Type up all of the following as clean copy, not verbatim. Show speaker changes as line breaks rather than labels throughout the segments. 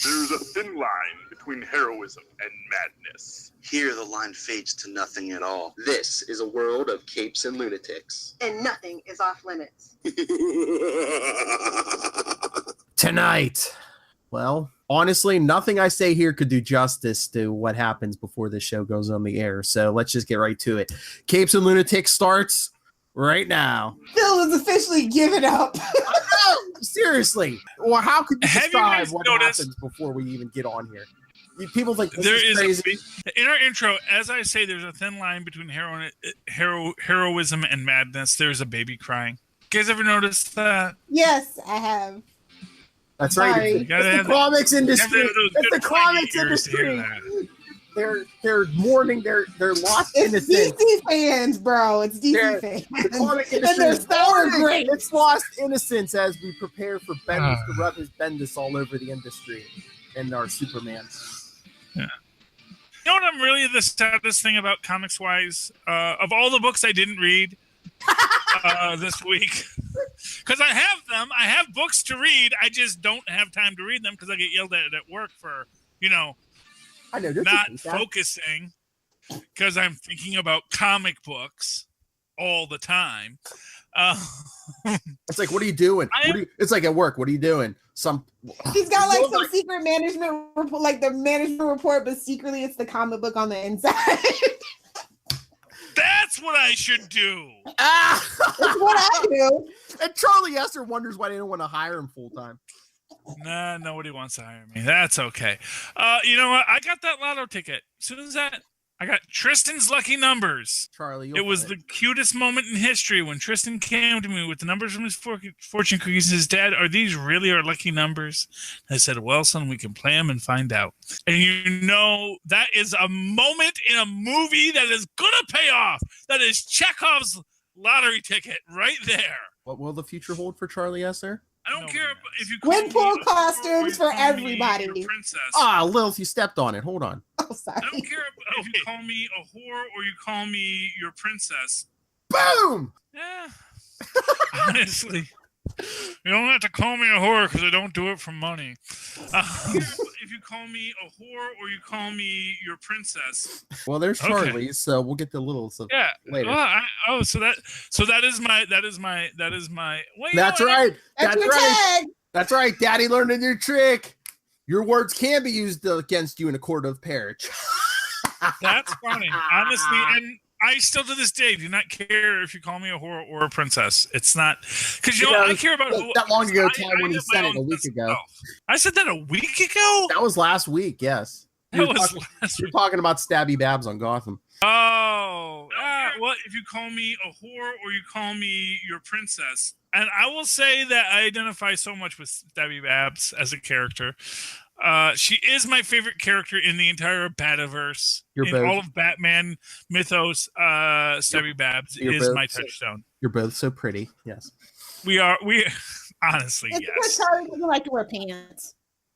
There's a thin line between heroism and madness.
Here the line fades to nothing at all. This is a world of capes and lunatics.
And nothing is off limits.
Tonight. Well, honestly, nothing I say here could do justice to what happens before this show goes on the air. So let's just get right to it. Capes and Lunatics starts right now.
Phil is officially giving up.
Seriously. Well, how could you
Have you
describe
guys
what
noticed-
happens before we even get on here? People think this
There
is crazy.
In our intro, as I say, there's a thin line between heroism and madness. There's a baby crying. You guys ever noticed that?
Yes, I have.
That's
Sorry.
right.
You
It's
gotta
the
have
comics
You have to
industry.
have those
It's
good
the
pointy
comics
ears to hear
industry.
that.
They're mourning. They're lost
It's
innocence.
DC fans, bro. It's DC
They're-
fans.
The comic
And
industry
they're
is
so
mourning.
great.
It's lost innocence as we prepare for Bendis to rub his Bendis all over the industry and our Superman.
You know what I'm really the saddest thing about comics wise? Of all the books I didn't read this week, because I have them. I have books to read. I just don't have time to read them because I get yelled at work for,
I know.
not focusing because I'm thinking about comic books all the time.
It's like, what are you doing? It's like at work. What are you doing?
He's got like some secret management report, like the management report, but secretly it's the comic book on the inside.
That's what I should do.
That's what I do.
And Charlie Esser wonders why they don't want to hire him full time.
Nah, nobody wants to hire me. That's okay. You know what? I got that lotto ticket. As soon as I got Tristan's lucky numbers.
Charlie,
It was the cutest moment in history when Tristan came to me with the numbers from his fortune cookies and his dad. Are these really our lucky numbers? I said, well, son, we can play them and find out. And that is a moment in a movie that is going to pay off. That is Chekhov's lottery ticket right there.
What will the future hold for Charlie Esser?
I don't care if you call me
Winpool
a
costumes
whore or
for
you call me
everybody.
your princess.
Lilith, you stepped on it. Hold on.
Oh, sorry.
I don't care if you call me a whore or you call me your princess.
Boom!
Yeah. Honestly. You don't have to call me a whore because I don't do it for money. If you call me a whore or you call me your princess.
Well, there's Charlie, so we'll get the little
Yeah.
later.
Well, so that is my. Well,
That's right.
That's your
right.
tag.
That's right. Daddy learned a new trick. Your words can be used against you in a court of Perich.
That's funny, honestly, and I still to this day do not care if you call me a whore or a princess. It's not because I care about
that long ago time when he said it a week ago.
I said that a week ago.
That was last week. Yes,
That was last
you're
week.
talking about Stabby Babs on Gotham.
Oh, well, if you call me a whore or you call me your princess, and I will say that I identify so much with Stabby Babs as a character. She is my favorite character in the entire Bativerse. All of Batman mythos. Stabby Babs is my touchstone.
You're both so pretty. Yes,
We honestly,
It's
yes.
because Charlie doesn't like to wear pants.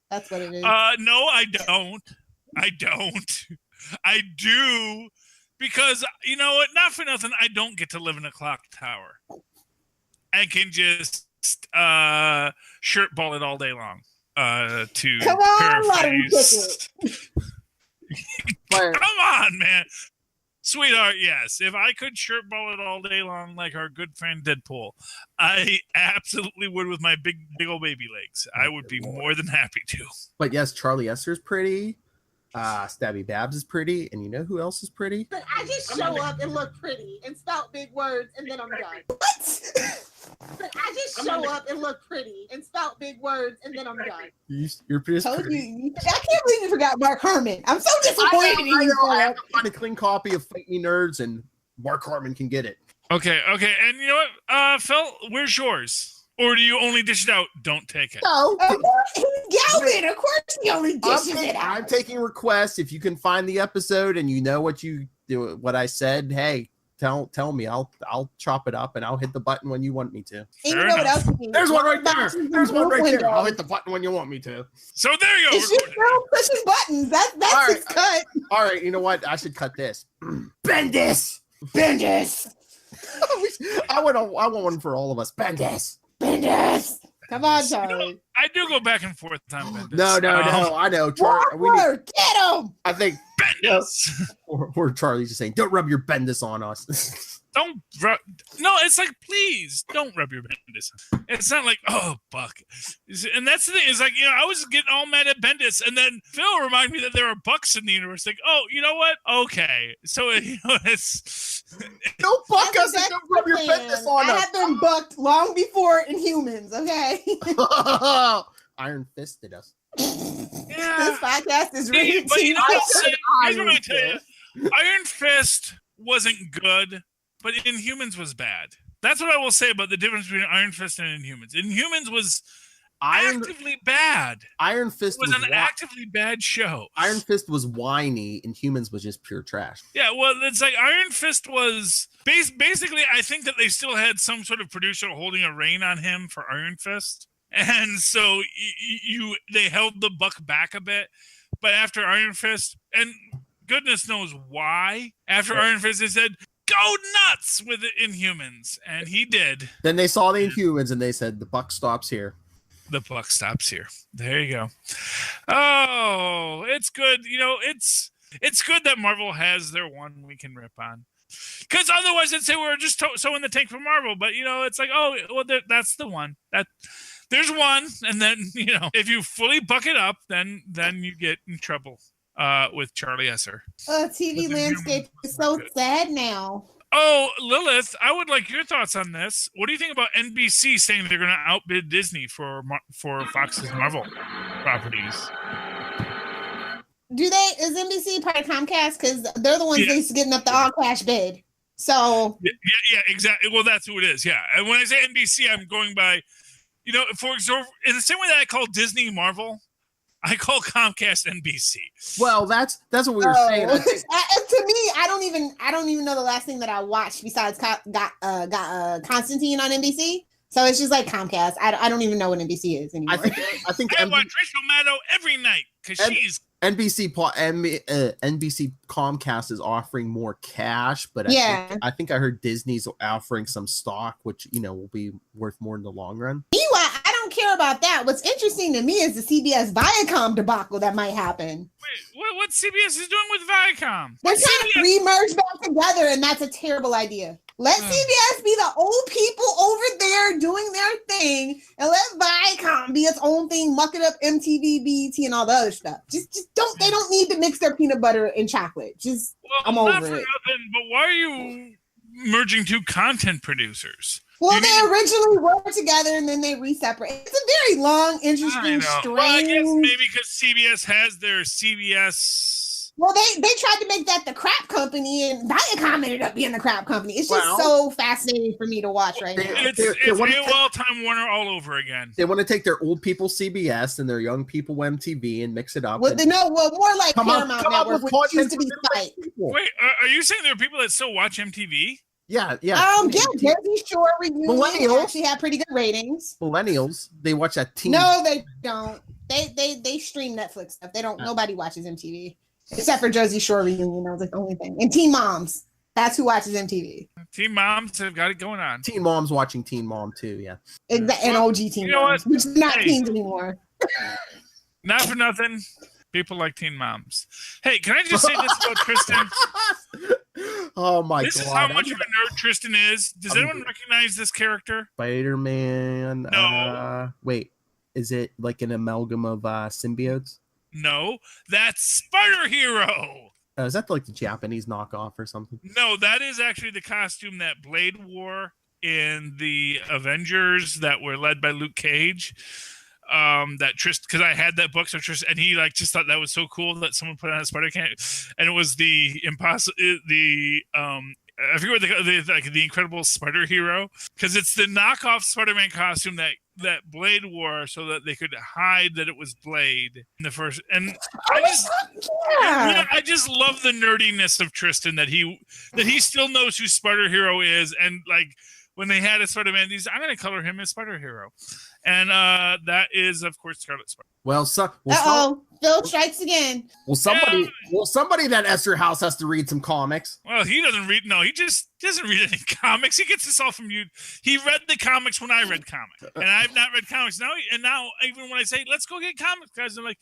That's what it is.
No, I don't. I do. Because, you know what? Not for nothing, I don't get to live in a clock tower. I can just shirt ball it all day long. To
Come on,
paraphrase. Come on, man. Sweetheart, yes. If I could shirt ball it all day long like our good friend Deadpool, I absolutely would with my big old baby legs. I would be more than happy to.
but yes, Charlie Esser's pretty. Stabby Babs is pretty, and you know who else is pretty?
But I just show up and look pretty and spout big words and then I'm done.
What?
But I just show up and look pretty and spout big words and then I'm done.
You're pretty.
Told you. I can't believe you forgot Mark Herman. I'm so disappointed in you.
I have to find a clean copy of Fight Me Nerds, and Mark Harmon can get it.
Okay. And you know what, Phil, where's yours? Or do you only dish it out? Don't take it.
No,
Galvin, of course he only dishes it out.
I'm taking requests. If you can find the episode and you know what you do, what I said, hey, tell me. I'll chop it up and I'll hit the button when you want me to.
And you know what else?
There's one right there. There's one right there. I'll hit the button when you want me to.
So there you go.
It's just Phil pushing buttons. That's his cut.
All right, you know what? I should cut this.
Bendis.
I want one for all of us. Bendis.
Come on,
Bendis.
Charlie.
I do go back and forth on Bendis.
No, I know.
Walker, get him!
I think
Bendis.
or Charlie's just saying, don't rub your Bendis on us.
Don't rub. No, it's like, please don't rub your Bendis. It's not like, oh, Buck. And that's the thing. It's like, I was getting all mad at Bendis, and then Phil reminded me that there are Bucks in the universe. Like, oh, you know what? Okay. So, it's.
Don't buck us and don't rub your Bendis on
I
us.
had them bucked long before Inhumans, okay?
Iron Fisted us.
Yeah.
This podcast is rated
But you know
T.
what? Here's what
Iron
I tell you. Iron Fist wasn't good, but Inhumans was bad. That's what I will say about the difference between Iron Fist and Inhumans. Inhumans was actively bad.
Iron Fist
was an actively bad show.
Iron Fist was whiny, and Humans was just pure trash.
Yeah, well, it's like Iron Fist was basically. I think that they still had some sort of producer holding a rein on him for Iron Fist, and so they held the buck back a bit. But after Iron Fist, and goodness knows why, after Iron Fist, they said, go nuts with the Inhumans, and he did.
Then they saw the Inhumans, and they said, the buck stops here.
The buck stops here. There you go. Oh, it's good. It's good that Marvel has their one we can rip on. Because otherwise, they'd say we're just so in the tank for Marvel. But it's like, oh, well, that's the one. There's one, and then if you fully buck it up, then you get in trouble with Charlie Esser.
TV landscape is so sad now.
Oh, Lilith, I would like your thoughts on this. What do you think about NBC saying they're going to outbid Disney for Fox's Marvel properties?
Is NBC part of Comcast? Because they're the ones that's getting up the all-cash bid. So
yeah, exactly. Well, that's who it is. Yeah, and when I say NBC, I'm going by, for example, in the same way that I call Disney Marvel, I call Comcast NBC.
Well, that's what we were saying.
To me, I don't even know the last thing that I watched besides Constantine on NBC. So it's just like Comcast. I don't even know what NBC is anymore.
I think
I watch Rachel Maddow every night because she's
NBC Comcast is offering more cash, but I think I heard Disney's offering some stock, which will be worth more in the long run.
Meanwhile, I don't care about that. What's interesting to me is the CBS Viacom debacle that might happen.
Wait, what CBS is doing with Viacom?
They're trying to re-merge back together, and that's a terrible idea. Let CBS be the old people over there doing their thing, and let Viacom be its own thing, muck it up MTV, BET, and all the other stuff. Just don't. They don't need to mix their peanut butter and chocolate. I'm over it.
Nothing, but why are you merging two content producers?
Well, they originally were together, and then they re-separate. It's a very long, interesting, strange.
Well, I guess maybe because CBS has their CBS.
Well, they tried to make that the crap company, and Viacom ended up being the crap company. It's just so fascinating for me to watch right now.
It's AOL Time Warner all over again.
They want to take their old people CBS and their young people MTV and mix it up.
Well, more like Paramount Network, which used to be Spike.
Wait, are you saying there are people that still watch MTV?
Yeah.
Jersey Shore reunion actually had pretty good ratings.
Millennials, they watch that teen.
No, they don't. They stream Netflix stuff. They don't. Nobody watches MTV. Except for Jersey Shore reunion, that was the only thing. And Teen Moms, that's who watches MTV.
Teen Moms have got it going on.
Teen Moms watching Teen Mom too, yeah.
And OG Teen Moms, which is not teens anymore.
Not for nothing, people like Teen Moms. Hey, can I just say this about Tristan?
Oh my god!
This is how much of a nerd Tristan is. Does anyone recognize this character?
Spider-Man.
No.
Wait, is it like an amalgam of symbiotes?
No, that's Spider Hero.
Is that like the Japanese knockoff or something?
No, that is actually the costume that Blade wore in the Avengers that were led by Luke Cage. That Tristan, because I had that book, so Tristan, and he just thought that was so cool that someone put on a Spider can, and it was I forget what the Incredible Spider Hero, because it's the knockoff Spider-Man costume that Blade wore so that they could hide that it was Blade in the first. And I just love the nerdiness of Tristan that he still knows who Spider Hero is, and like when they had a Spider-Man, I'm going to color him as Spider Hero, and that is of course Scarlet Spider.
Well,
Phil strikes again.
Well, somebody in that Esther house has to read some comics.
Well, he doesn't read. No, he just doesn't read any comics. He gets this all from you. He read the comics when I read comics, and I've not read comics now. And now, even when I say, "Let's go get comics," guys, they're like,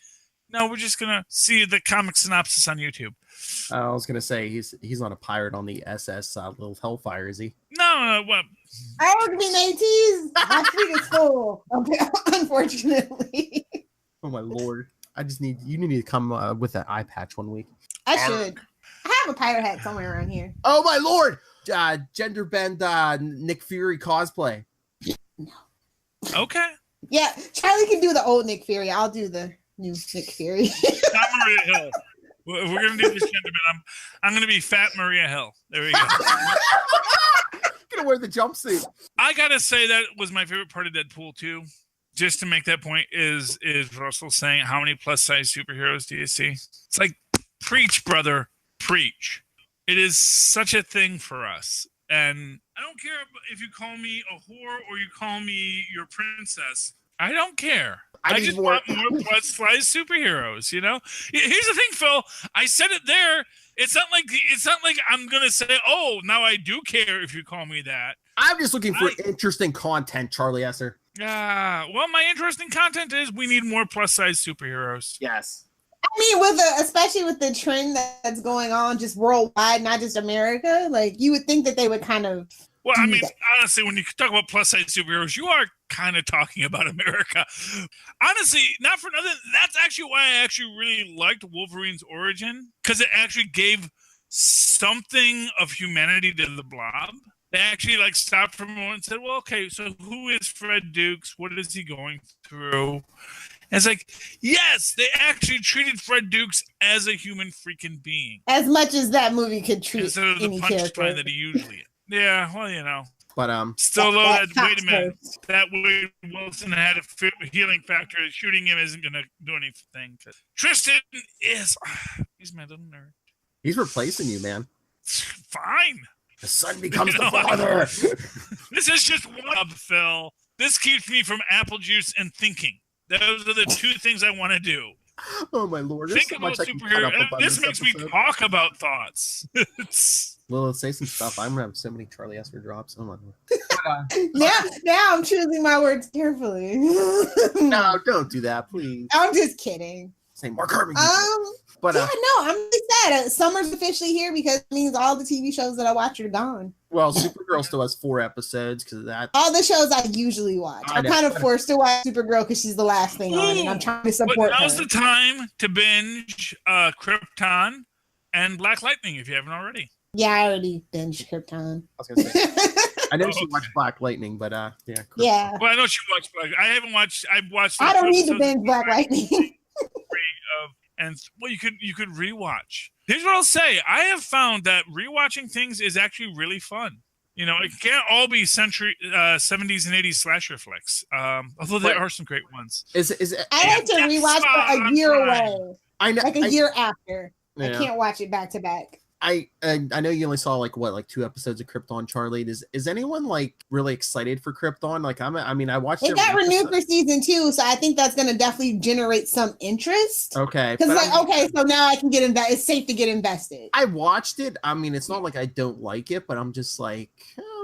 "No, we're just gonna see the comic synopsis on YouTube."
I was gonna say he's not a pirate on the SS Little Hellfire, is he?
No. What?
I would be mateys. My tweet is full. Okay, unfortunately.
Oh my lord! You need to come with that eye patch one week.
I should. I have a pirate hat somewhere around here.
Oh my lord! Gender bend Nick Fury cosplay.
No.
Okay.
Yeah, Charlie can do the old Nick Fury. I'll do the new Nick Fury.
Not Maria Hill. We're gonna do this gender bend. I'm gonna be Fat Maria Hill. There we go.
Gonna wear the jumpsuit.
I gotta say that was my favorite part of Deadpool 2. Just to make that point, is Russell saying, how many plus size superheroes do you see? It's like, preach, brother, preach. It is such a thing for us. And I don't care if you call me a whore or you call me your princess. I don't care. I just want more plus size superheroes, you know? Here's the thing, Phil. I said it there. It's not like I'm gonna say, oh, now I do care if you call me that.
I'm just looking for interesting content, Charlie Esser.
Well, my interesting content is we need more plus size superheroes.
Yes.
I mean, especially with the trend that's going on just worldwide, not just America, like you would think that they would kind of.
Well, I mean, honestly, when you talk about plus size superheroes, you are kind of talking about America. Honestly, not for nothing. That's actually why I actually really liked Wolverine's origin, because it actually gave something of humanity to the Blob. They actually stopped for a moment and said, well, okay, so who is Fred Dukes? What is he going through? And it's like, yes, they actually treated Fred Dukes as a human freaking being.
As much as that movie could treat
instead of the punchline that he usually is. Yeah, well, you know.
But
still, though, wait a minute. That Wade Wilson had a healing factor. Shooting him isn't going to do anything. Tristan is... he's my little nerd.
He's replacing you, man.
Fine.
The son becomes the father.
This is just one, Phil. This keeps me from apple juice and thinking. Those are the two things I want to do.
Oh my lord!
Think about superhero. This makes me talk about thoughts.
Well, let's say some stuff. I'm gonna have so many Charlie Esser drops. Oh my lord!
Now I'm choosing my words carefully.
No, don't do that, please.
I'm just kidding.
Say Mark Harmon.
But no, I'm really sad. Summer's officially here because it means all the TV shows that I watch are gone.
Well, Supergirl still has 4 episodes because of that.
All the shows I usually watch. I'm kind of forced to watch Supergirl because she's the last thing on, and I'm trying to support her.
Now's the time to binge Krypton and Black Lightning if you haven't already.
Yeah, I already binged Krypton.
I was gonna say. I know she watched Black Lightning, but yeah.
Yeah.
Well, I know she watched Black. I haven't watched. I've watched.
I don't need to binge Black Lightning.
And well, you could rewatch. Here's what I'll say: I have found that rewatching things is actually really fun. You know, it can't all be 70s and 80s slasher flicks. Although there are some great ones.
Is it?
I like to rewatch a year away.
I know,
like a year after.
Yeah.
I can't watch it back to back.
I know you only saw like 2 episodes of Krypton, Charlie. Is anyone really excited for Krypton? I watched
it. Got renewed for season 2, so I think that's going to definitely generate some interest.
Okay,
because so now I can get invested. It's safe to get invested.
I watched it. I mean, it's not like I don't like it, but I'm just like,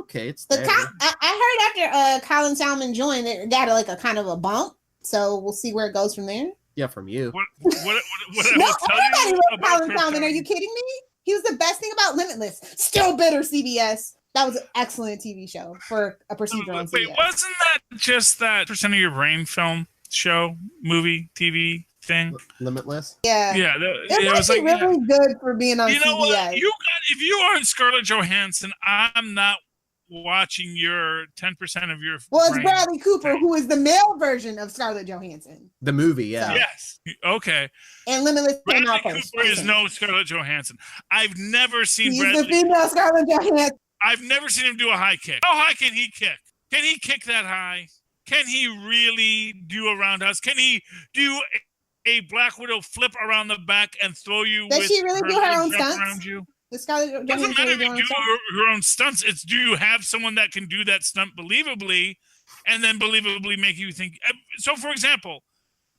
okay, it's there.
I heard after Colin Salmon joined, it got a kind of a bump. So we'll see where it goes from there.
Yeah, from you.
What I will tell you about
Colin Salmon? Are you kidding me? He was the best thing about Limitless. Still bitter, CBS. That was an excellent TV show for a procedural on CBS.
Wait, wasn't that just that % of your brain film show, movie, TV thing?
Limitless?
Yeah.
Yeah.
It was really good for being on CBS.
You know what? If you aren't Scarlett Johansson, I'm not watching your 10% of your
Well, it's Bradley Cooper, who is the male version of Scarlett Johansson.
The movie, yeah.
So. Yes. Okay.
And Limitless came out
Bradley
first.
Cooper is no Scarlett Johansson. I've never seen
He's
Bradley.
the female Scarlett Johansson.
I've never seen him do a high kick. How high can he kick? Can he kick that high? Can he really do a roundhouse? Can he do a Black Widow flip around the back and throw you?
Does she really do her own stunts?
Around you?
It
doesn't matter if you do her own stunts. It's do you have someone that can do that stunt believably, and then believably make you think? So, for example,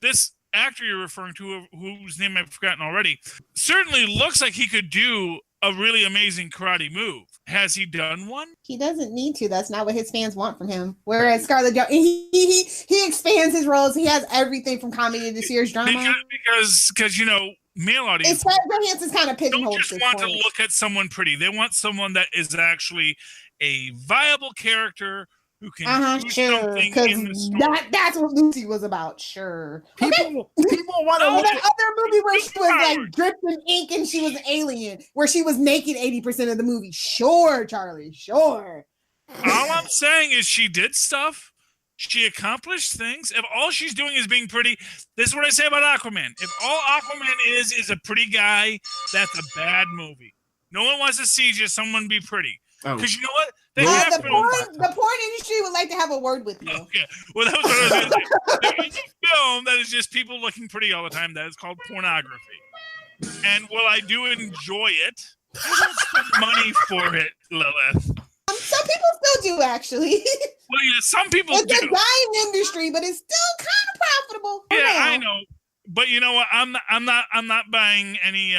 this actor you're referring to, whose name I've forgotten already, certainly looks like he could do a really amazing karate move. Has he done one?
He doesn't need to. That's not what his fans want from him. Whereas Scarlett Johansson, he expands his roles. He has everything from comedy to serious drama.
Because male audience.
Scarlett Johansson's kind of
Don't
pigeonholed.
just want to look at someone pretty. They want someone that is actually a viable character who can do something in the story.
That's what Lucy was about. Sure.
People want to look
that
at
other movie where she was like dripped in ink and she was an alien, where she was naked 80% of the movie. Sure, Charlie. Sure.
All I'm saying is she did stuff. She accomplished things. If all she's doing is being pretty, this is what I say about Aquaman. If all Aquaman is a pretty guy, that's a bad movie. No one wants to see just someone be pretty. Because you know what?
The porn industry would like to have a word with you.
Okay. Well, that was what I was going to say. There is a film that is just people looking pretty all the time that is called pornography. And while I do enjoy it, I don't spend money for it, Lilith.
Some people still do, actually.
Well, yeah, some people do.
It's a dying industry, but it's still kind of profitable.
Yeah, I know. But you know what? I'm not buying any.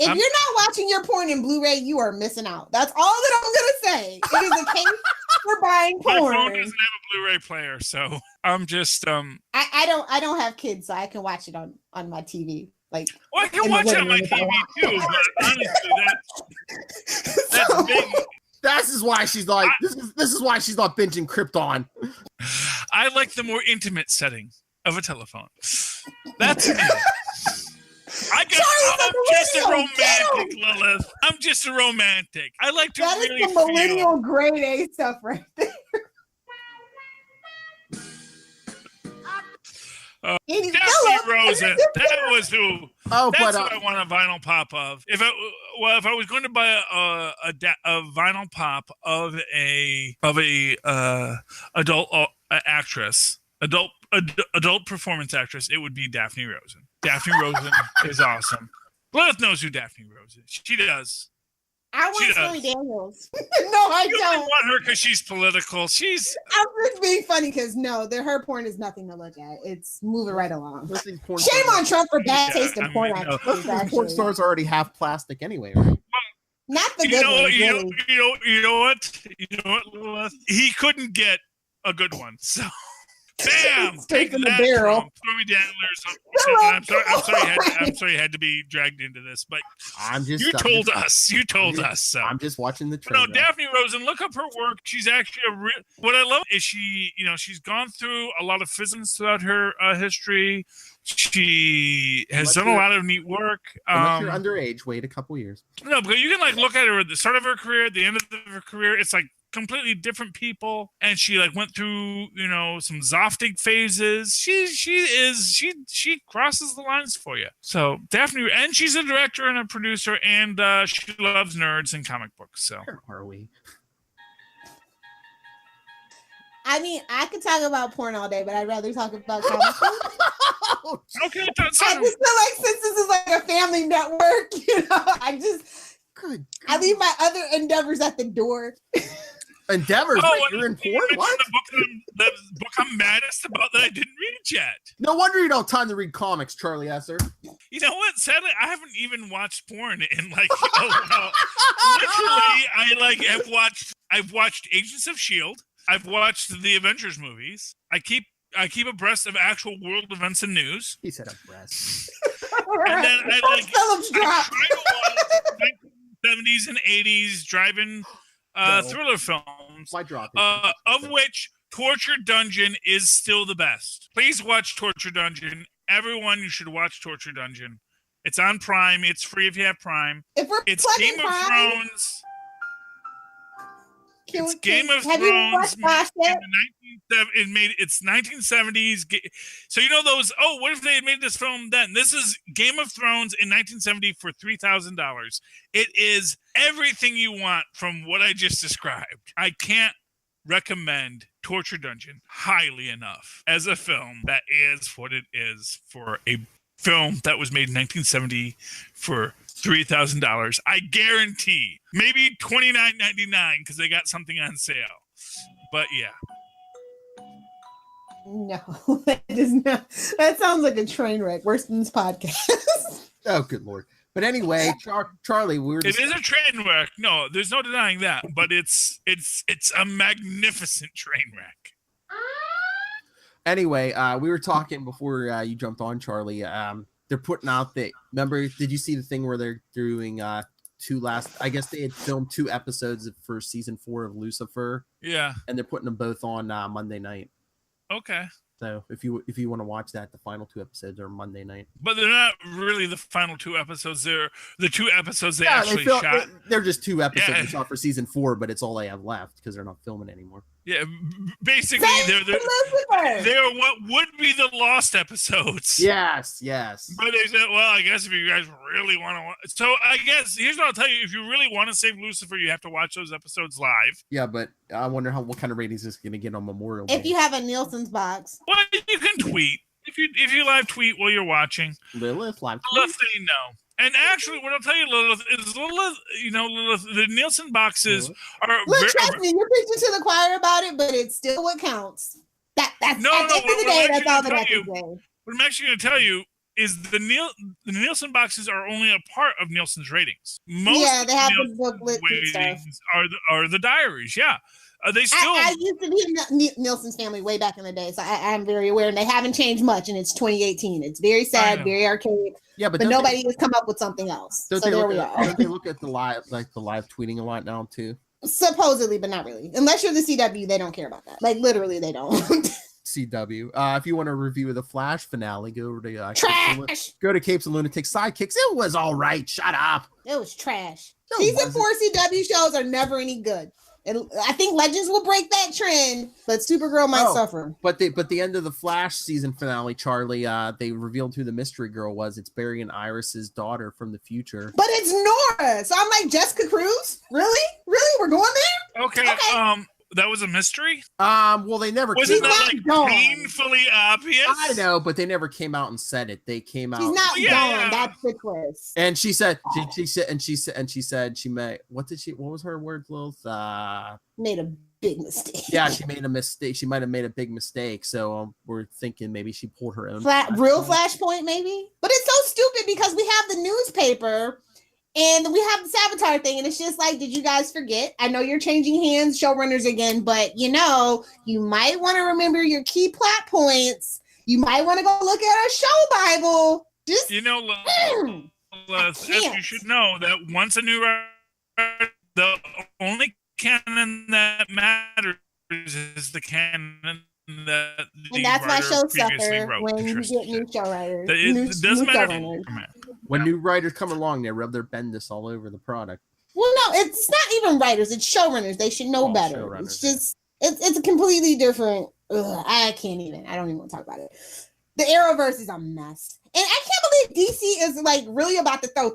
If you're not watching your porn in Blu-ray, you are missing out. That's all that I'm gonna say. It is a case for buying porn.
My phone doesn't have a Blu-ray player, so I'm just
I don't have kids, so I can watch it on my TV. Like,
well, I can watch it on my TV too, but honestly, that's big.
This is why she's like. This is why she's not binging Krypton.
I like the more intimate setting of a telephone. That's me. I'm just a romantic, Lilith. I'm just a romantic. I like to
that
really
is the millennial grade A stuff right there.
Daphne Rosen. That was who.
Oh,
that's what I want a vinyl pop of. If I was going to buy a vinyl pop of a adult actress, adult performance actress, it would be Daphne Rosen. Daphne Rosen is awesome. Lilith knows who Daphne Rosen is. She does.
I want Stormy Daniels. No, I don't
want her because she's political. I'm
just being funny because her porn is nothing to look at. It's moving right along. Shame on Trump for bad taste in porn.
Porn stars are already half plastic anyway, right?
Not the good ones.
You know what, Lilith? He couldn't get a good one, so. Bam!
Straight from the barrel.
Stormy Daniels. I'm sorry you had to be dragged into this, but you told us. So
I'm just watching the trailer.
No, Daphne Rosen, look up her work. She's actually what I love is she's gone through a lot of physics throughout her history. She has done a lot of neat work.
Unless you're underage, wait a couple years.
No, because you can look at her at the start of her career, at the end of her career. It's completely different people, and she went through some Zoftig phases. She crosses the lines for you. So Daphne, and she's a director and a producer, and she loves nerds and comic books. So
where are we?
I mean, I could talk about porn all day, but I'd rather talk about comic books.
Okay,
I just feel like since this is like a family network, I leave my other endeavors at the door.
Endeavors? You're in porn? What?
The book I'm maddest about that I didn't read yet.
No wonder you don't have time to read comics, Charlie Esser.
You know what? Sadly, I haven't even watched porn in a while. Literally, I've watched Agents of S.H.I.E.L.D. I've watched the Avengers movies. I keep abreast of actual world events and news.
He said abreast.
And then I try to watch 70s and 80s driving thriller films, of which Torture Dungeon is still the best. Please watch Torture Dungeon. Everyone, you should watch Torture Dungeon. It's on Prime. It's free if you have Prime.
It's
Game of Thrones. It's Game of
Have
Thrones.
You watched
It's 1970s. So those. Oh, what if they had made this film then? This is Game of Thrones in 1970 for $3,000. It is everything you want from what I just described. I can't recommend Torture Dungeon highly enough as a film that is what it is for a film that was made in 1970 for $3,000. I guarantee. Maybe $29.99 because they got something on sale. But yeah.
No, that does not. That sounds like a train wreck. Worse than this podcast.
Oh, good lord. But anyway, Charlie, we were
It is a train wreck. No, there's no denying that. But it's a magnificent train wreck.
Anyway, we were talking before you jumped on, Charlie. They're putting out remember, did you see the thing where they're doing I guess they had filmed 2 episodes for season 4 of Lucifer.
Yeah.
And they're putting them both on Monday night.
Okay.
So if you want to watch that, the final 2 episodes are Monday night.
But they're not really the final 2 episodes. They're the 2 episodes they actually shot.
They're just 2 episodes they shot for season 4, but it's all they have left because they're not filming anymore.
Yeah, basically they're what would be the lost episodes.
Yes.
But they said, well, I guess if you guys really want to watch, so I guess here's what I'll tell you: if you really want to save Lucifer, you have to watch those episodes live.
Yeah, but I wonder what kind of ratings this is going to get on Memorial Day.
If you have a Nielsen's box,
Well, you can tweet if you live tweet while you're watching.
Lilith live tweet.
Lilith, they know. And actually, what I'll tell you, Lilith, is Lilith, the Nielsen boxes are.
Look, trust me, you're preaching to the choir about it, but it's still what counts. That's at the end of the day, that's all that I can say.
What I'm actually going to tell you is the Nielsen boxes are only a part of Nielsen's ratings. Most
they have the booklet
ratings are the diaries. Yeah. They still.
I used to be in Nielsen's family way back in the day, so I'm very aware, and they haven't changed much. And it's 2018. It's very sad, very archaic.
Yeah, but
nobody has come up with something else. So there we are.
Don't they look at the live tweeting a lot now too?
Supposedly, but not really. Unless you're the CW, they don't care about that. Like literally, they don't.
CW. If you want a review of the Flash finale, go over to
trash.
Go to Capes and Lunatics Sidekicks. It was all right. Shut up.
It was trash. Season 4 CW shows are never any good. And I think Legends will break that trend, but Supergirl might suffer.
But the end of the Flash season finale, Charlie, they revealed who the mystery girl was. It's Barry and Iris's daughter from the future.
But it's Nora. So I'm like, Jessica Cruz? Really? We're going there?
Okay. That was a mystery?
Well, they never
wasn't that like painfully obvious?
I know, but they never came out and said it. They came out.
She's not gone. That's the twist.
And she said she made what was her words, Lilith?
Made a big mistake.
Yeah, she made a mistake. She might have made a big mistake. So we're thinking maybe she pulled her own
real flashpoint, maybe. But it's so stupid because we have the newspaper. And we have the Saboteur thing, and it's just like, did you guys forget? I know you're changing hands, showrunners again, but you might want to remember your key plot points. You might want to go look at our show Bible. Just
as you should know that once a new writer, the only canon that matters is the canon that the
and that's why shows
previously
suffer
wrote.
when you get new show writers.
It doesn't matter.
When new writers come along, they rub their Bendis all over the product.
Well, no, it's not even writers; it's showrunners. They should know better. It's just it's a completely different. I can't even. I don't even want to talk about it. The Arrowverse is a mess, and I can't believe DC is like really about to throw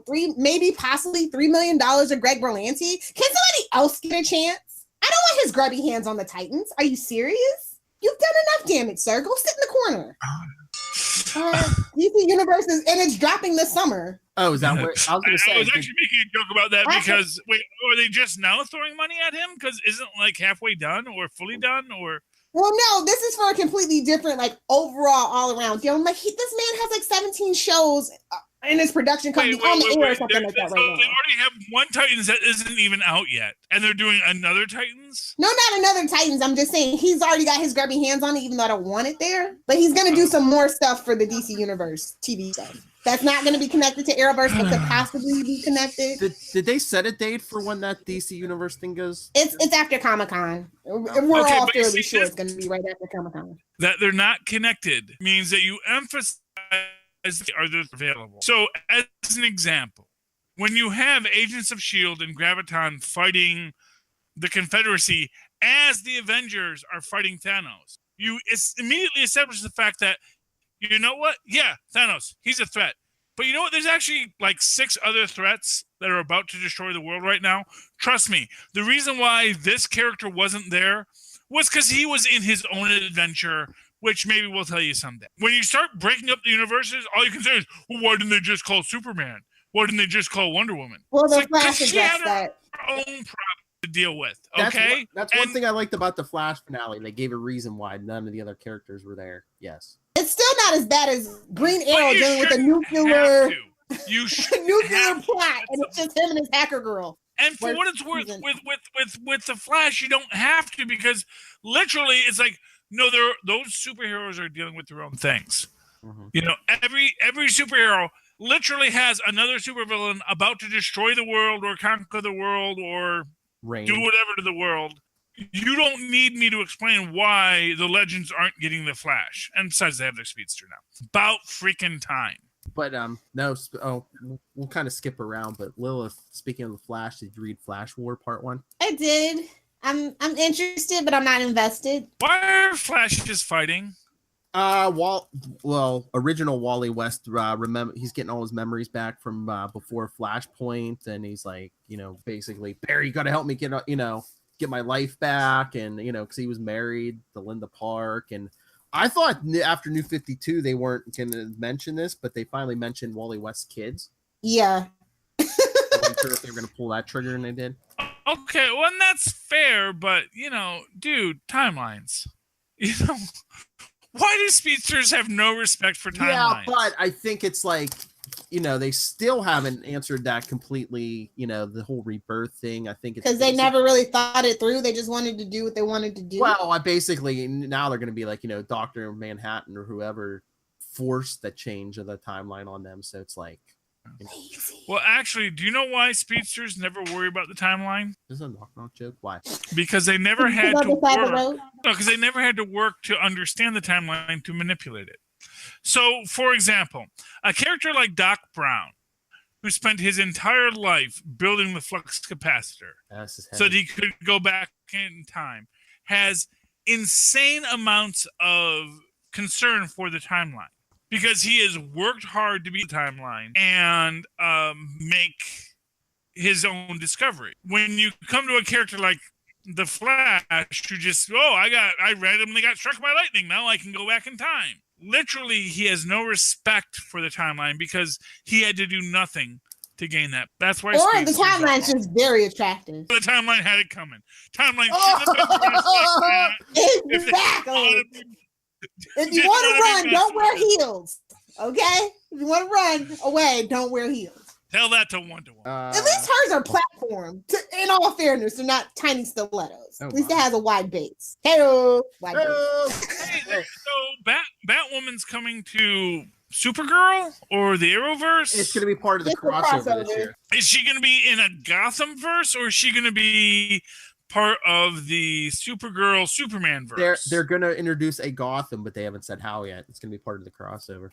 possibly $3 million at Greg Berlanti. Can somebody else get a chance? I don't want his grubby hands on the Titans. Are you serious? You've done enough damage, sir. Go sit in the corner. DC Universe and it's dropping this summer.
Oh, is that what I was going to say?
I was actually making a joke about that because are they just now throwing money at him? Because isn't like halfway done or fully done or?
Well, no, this is for a completely different, like overall, all around deal. Like this man has like 17 shows in his production company on the air or something like that right now.
They already have one Titans that isn't even out yet, and they're doing another Titans.
No, not another Titans. I'm just saying he's already got his grubby hands on it, even though I don't want it there. But he's gonna do some more stuff for the DC Universe TV stuff. That's not going to be connected to Arrowverse, but could possibly be connected.
Did they set a date for when that DC Universe thing goes?
It's after Comic-Con. We're all fairly sure it's going to be right after Comic-Con.
That they're not connected means that you emphasize are they available. So, as an example, when you have Agents of S.H.I.E.L.D. and Graviton fighting the Confederacy as the Avengers are fighting Thanos, you immediately establish the fact that you know what? Yeah, Thanos, he's a threat. But you know what? There's actually like 6 other threats that are about to destroy the world right now. Trust me, the reason why this character wasn't there was because he was in his own adventure, which maybe we'll tell you someday. When you start breaking up the universes, all you can say is, well, why didn't they just call Superman? Why didn't they just call Wonder Woman?
Well, the Flash addressed that.
Her own problem. to deal with.
That's
Okay,
that's one thing I liked about the Flash finale. They gave a reason why none of the other characters were there. Yes,
It's still not as bad as Green
But
Arrow
you
dealing with a
shouldn't
nuclear
have to. You should
nuclear plot, and it's just him and his hacker girl.
And for
Worst
what it's worth,
season.
with the Flash, you don't have to, because literally it's like, no, those superheroes are dealing with their own things.
Mhm.
You know, every superhero literally has another supervillain about to destroy the world or conquer the world or
Rain.
do whatever to the world. You don't need me to explain why the Legends aren't getting the Flash. And besides, they have their speedster now. It's about freaking time.
But no. We'll kind of skip around. But Lilith, speaking of the Flash, did you read Flash War Part 1?
I did. I'm interested, but I'm not invested.
Why are Flashes fighting?
Original Wally West, remember, he's getting all his memories back from before Flashpoint, and he's like, basically, Barry, you got to help me get my life back, and because he was married to Linda Park, and I thought after New 52 they weren't going to mention this, but they finally mentioned Wally West's kids.
Yeah.
I wasn't sure if they were going to pull that trigger, and they did.
Okay, well, and that's fair, but dude, timelines. Why do speedsters have no respect for timelines?
Yeah, but I think it's like, they still haven't answered that completely, the whole rebirth thing. I think it's
because they never really thought it through. They just wanted to do what they wanted to do.
Well, now they're going to be like, Dr. Manhattan or whoever forced the change of the timeline on them. So it's like,
Well, actually, do you know why speedsters never worry about the timeline?
This is a knock-knock joke. Why?
Because they never had to
Other side of the
work.
road.
No, because they never had to work to understand the timeline to manipulate it. So, for example, a character like Doc Brown, who spent his entire life building the flux capacitor so that he could go back in time, has insane amounts of concern for the timeline because he has worked hard to beat the timeline and make his own discovery. When you come to a character like the Flash, who just, I randomly got struck by lightning, now I can go back in time. Literally, he has no respect for the timeline because he had to do nothing to gain that. That's why.
Or the timeline's just very attractive.
The timeline had it coming. Timeline shouldn't have been produced like that.
Exactly. If you want to run, don't wear heels. Okay? If you want to run away, don't wear heels.
Tell that to Wonder Woman.
At least hers are platform. In all fairness, they're not tiny stilettos. At least it has a wide base. Hey-o. Wide base.
Hey, so Batwoman's coming to Supergirl or the Arrowverse?
It's going to be part of the crossover this year.
Is she going to be in a Gotham verse, or is she going to be part of the Supergirl Superman verse?
They're going to introduce a Gotham, but they haven't said how yet. It's going to be part of the crossover.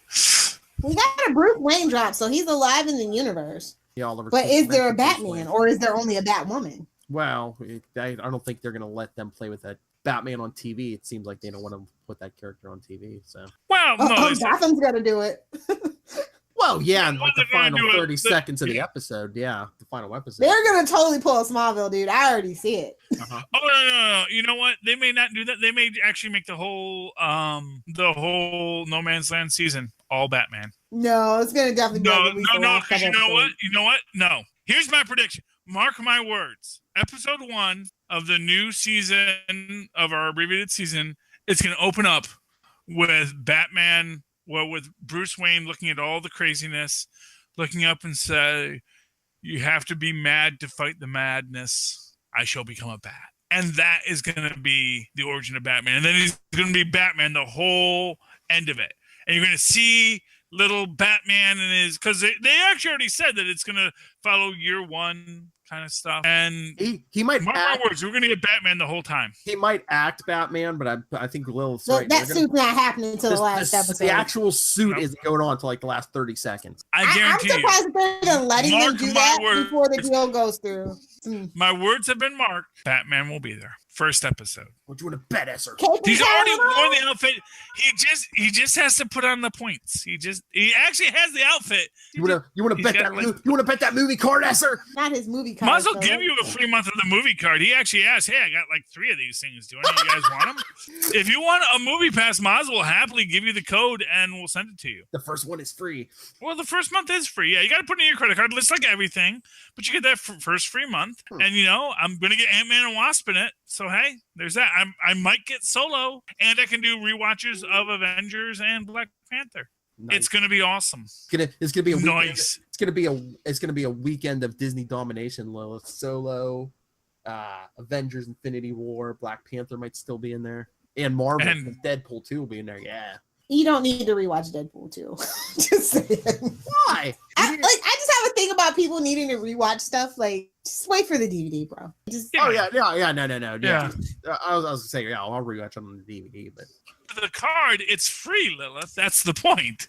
We got a Bruce Wayne drop, so he's alive in the universe.
Yeah,
but is there a Batman, or is there only a Batwoman?
Well, I don't think they're going to let them play with that Batman on TV. It seems like they don't want to put that character on TV. So,
well, no,
Gotham's got to do it.
Well, yeah, like the final 30 seconds of the episode. Yeah, the final episode.
They're going to totally pull a Smallville, dude. I already see it.
Oh, no. You know what? They may not do that. They may actually make the whole No Man's Land season all Batman.
No, it's going to definitely be
No, because you know what? No. Here's my prediction. Mark my words. Episode 1 of the new season of our abbreviated season, it's going to open up with Batman, with Bruce Wayne looking at all the craziness, looking up and say, "You have to be mad to fight the madness. I shall become a bat." And that is going to be the origin of Batman. And then he's going to be Batman the whole end of it. And you're going to see little Batman and his, because they actually already said that it's going to follow year one kind of stuff. And
he might
mark my words, we're going to get Batman the whole time.
He might act Batman, but I think Lilith's
so
right.
That suit's not happening until the last episode.
The actual suit isn't going on until like the last 30 seconds.
I guarantee
I'm surprised that they're letting them do that before the deal goes through.
My words have been marked. Batman will be there. First episode.
What do you want to bet, Esser?
He's already worn the outfit. He just has to put on the points. He actually has the outfit.
You wanna
He's
bet
got,
that
like-
you wanna bet that movie card, Esser?
Not his movie card.
Might as well
though.
give you a free month of the movie card. He actually asked, "Hey, I got like 3 of these things. Do any of you guys want them? If you want a movie pass, might as well happily give you the code and we'll send it to you."
The first one is free.
Well, the first month is free. Yeah, you got to put in your credit card. It's like everything, but you get that first free month. And I'm gonna get Ant-Man and Wasp in it. So hey, there's that. I might get Solo, and I can do rewatches of Avengers and Black Panther.
Nice.
It's gonna be awesome.
It's gonna be a weekend.
Nice.
It's gonna be a weekend of Disney domination, Lilith. Solo, Avengers, Infinity War, Black Panther might still be in there, and Marvel and Deadpool 2 will be in there. Yeah.
You don't need to rewatch Deadpool 2. Just saying.
Why?
I just have a thing about people needing to rewatch stuff. Like, just wait for the DVD, bro. Just,
Oh yeah, no. Yeah.
Yeah.
I was gonna say, yeah, I'll rewatch it on the DVD, but
The card, it's free, Lilith. That's the point.